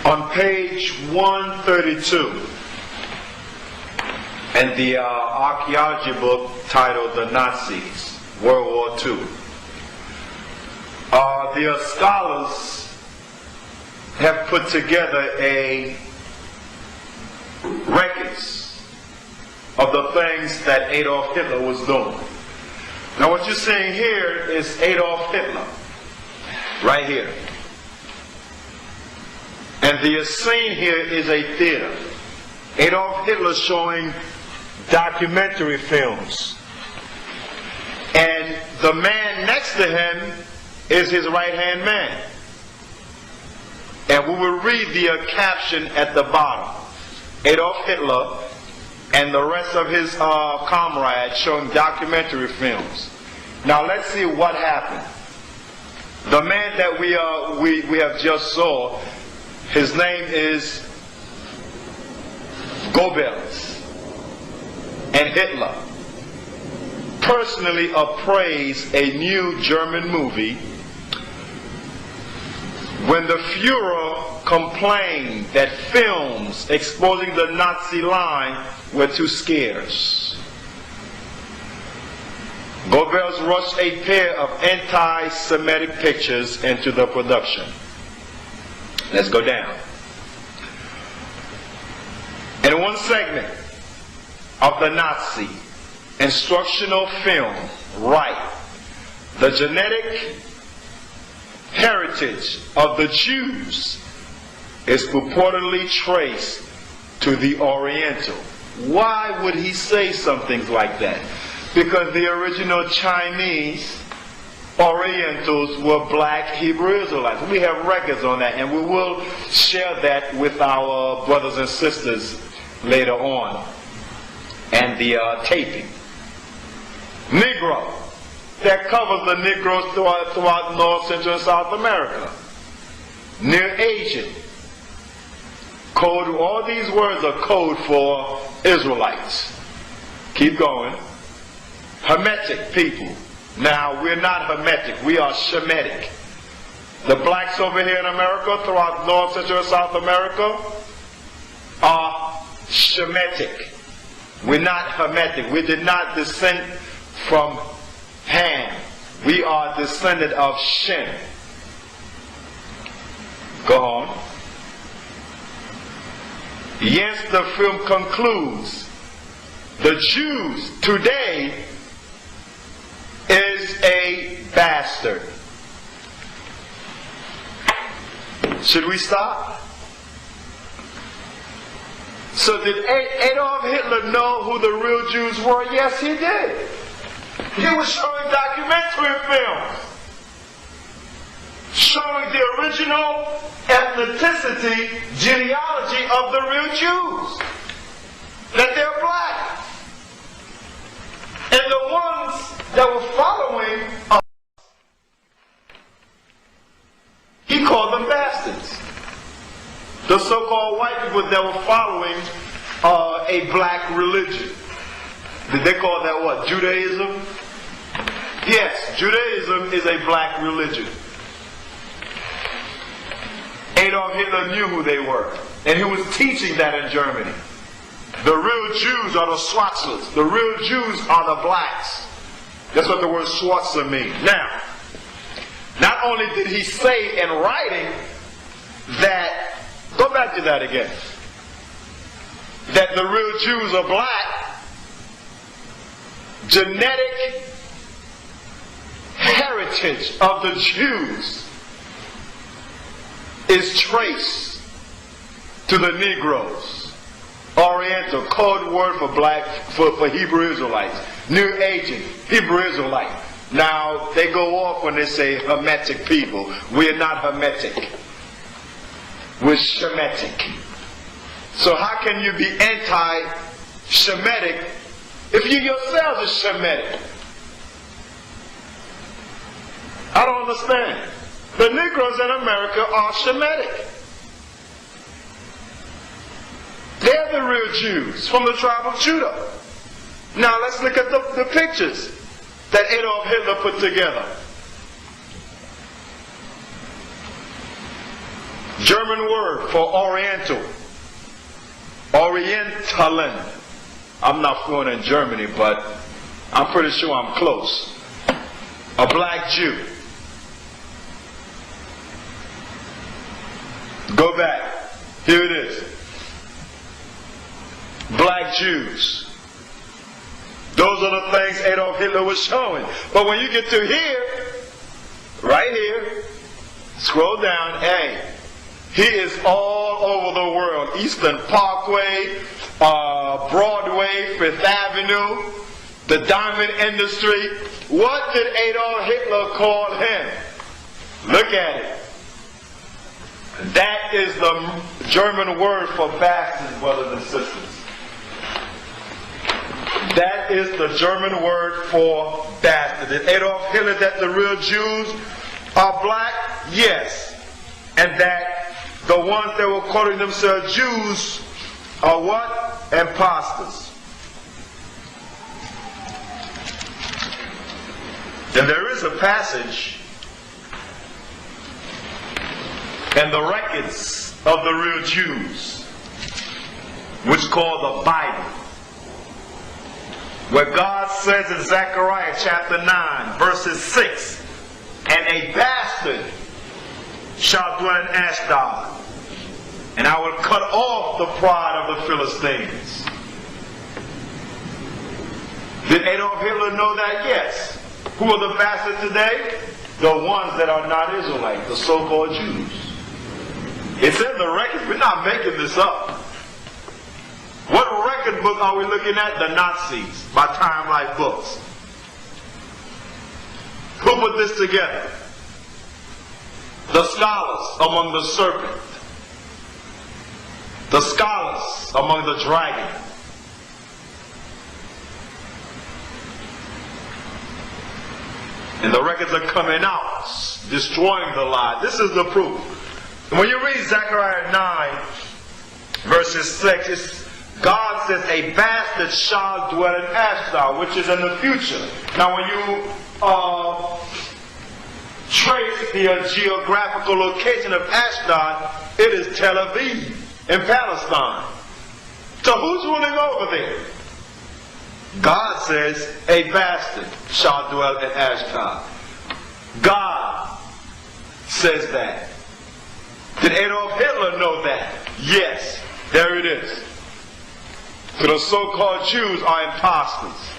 On page 132, in the archaeology book titled The Nazis, World War II, the scholars have put together records of the things that Adolf Hitler was doing. Now what you're seeing here is Adolf Hitler, right here. And the scene here is a theater. Adolf Hitler showing documentary films. And the man next to him is his right-hand man. And we will read the caption at the bottom. Adolf Hitler and the rest of his comrades showing documentary films. Now let's see what happened. The man that we have just saw, his name is Goebbels, and Hitler personally appraised a new German movie when the Fuhrer complained that films exposing the Nazi line were too scarce. Goebbels rushed a pair of anti-Semitic pictures into the production. Let's go down. In one segment of the Nazi instructional film, right, the genetic heritage of the Jews is purportedly traced to the Oriental. Why would he say something like that? Because the original Chinese Orientals were black Hebrew Israelites. We have records on that, and we will share that with our brothers and sisters later on. And the taping. Negro. That covers the Negroes throughout North, Central, and South America. Near Asian. Code, all these words are code for Israelites. Keep going. Hermetic people. Now, we're not Hermetic, we are Shemitic. The blacks over here in America, throughout North, Central, and South America, are Shemitic. We're not Hermetic. We did not descend from Ham. We are descended of Shem. Go on. Yes, the film concludes, the Jews today is a bastard. Should we stop? So did Adolf Hitler know who the real Jews were? Yes, he did. He was showing documentary films, showing the original ethnicity, genealogy of the real Jews, that they're black. And the ones that were following us, he called them bastards. The so-called white people that were following a black religion. Did they call that what? Judaism? Yes, Judaism is a black religion. Adolf Hitler knew who they were, and he was teaching that in Germany. The real Jews are the Schwarzers. The real Jews are the blacks. That's what the word Schwarzer means. Now, not only did he say in writing that, go back to that again, that the real Jews are black, genetic heritage of the Jews is traced to the Negroes. Oriental, code word for black, for Hebrew Israelites. New Agent, Hebrew Israelite. Now, they go off when they say Hermetic people. We are not Hermetic. We're Shemitic. So how can you be anti-Shemitic if you yourselves are Shemitic? I don't understand. The Negroes in America are Shemitic. They're the real Jews from the tribe of Judah. Now let's look at the pictures that Adolf Hitler put together. German word for Oriental. Orientalen. I'm not fluent in Germany, but I'm pretty sure I'm close. A black Jew. Go back. Here it is. Black Jews. Those are the things Adolf Hitler was showing. But when you get to here, right here, scroll down, hey, he is all over the world. Eastern Parkway, Broadway, Fifth Avenue, the diamond industry. What did Adolf Hitler call him? Look at it. That is the German word for bastards, brothers and sisters. That is the German word for bastard. Did Adolf Hitler that the real Jews are black? Yes. And that the ones that were calling themselves Jews are what? Imposters. And there is a passage in the records of the real Jews, which is called the Bible, where God says in Zechariah chapter 9, verses 6, and a bastard shall dwell in Ashdod, and I will cut off the pride of the Philistines. Did Adolf Hitler know that? Yes. Who are the bastards today? The ones that are not Israelites, the so-called Jews. It's in the records. We're not making this up. What record book are we looking at? The Nazis, by Time Life Books. Who put this together? The scholars among the serpent. The scholars among the dragon. And the records are coming out, destroying the lie. This is the proof. And when you read Zechariah 9, verses 6, God says, a bastard shall dwell in Ashdod, which is in the future. Now when you trace the geographical location of Ashdod, it is Tel Aviv in Palestine. So who's ruling over there? God says, a bastard shall dwell in Ashdod. God says that. Did Adolf Hitler know that? Yes. There it is. So the so-called Jews are imposters.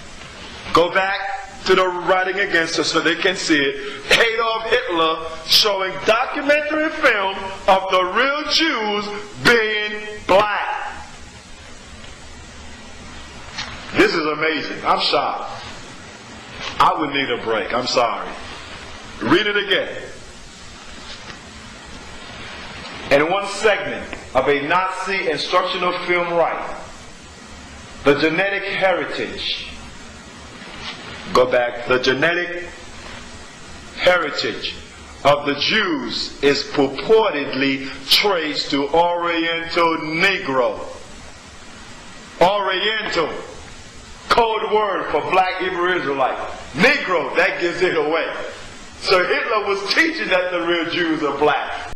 Go back to the writing against us so they can see it. Adolf Hitler showing documentary film of the real Jews being black. This is amazing. I'm shocked. I would need a break. I'm sorry. Read it again. In one segment of a Nazi instructional film right, the genetic heritage. Go back. The genetic heritage of the Jews is purportedly traced to Oriental Negro. Oriental. Code word for black Hebrew Israelite. Negro, that gives it away. So Hitler was teaching that the real Jews are black.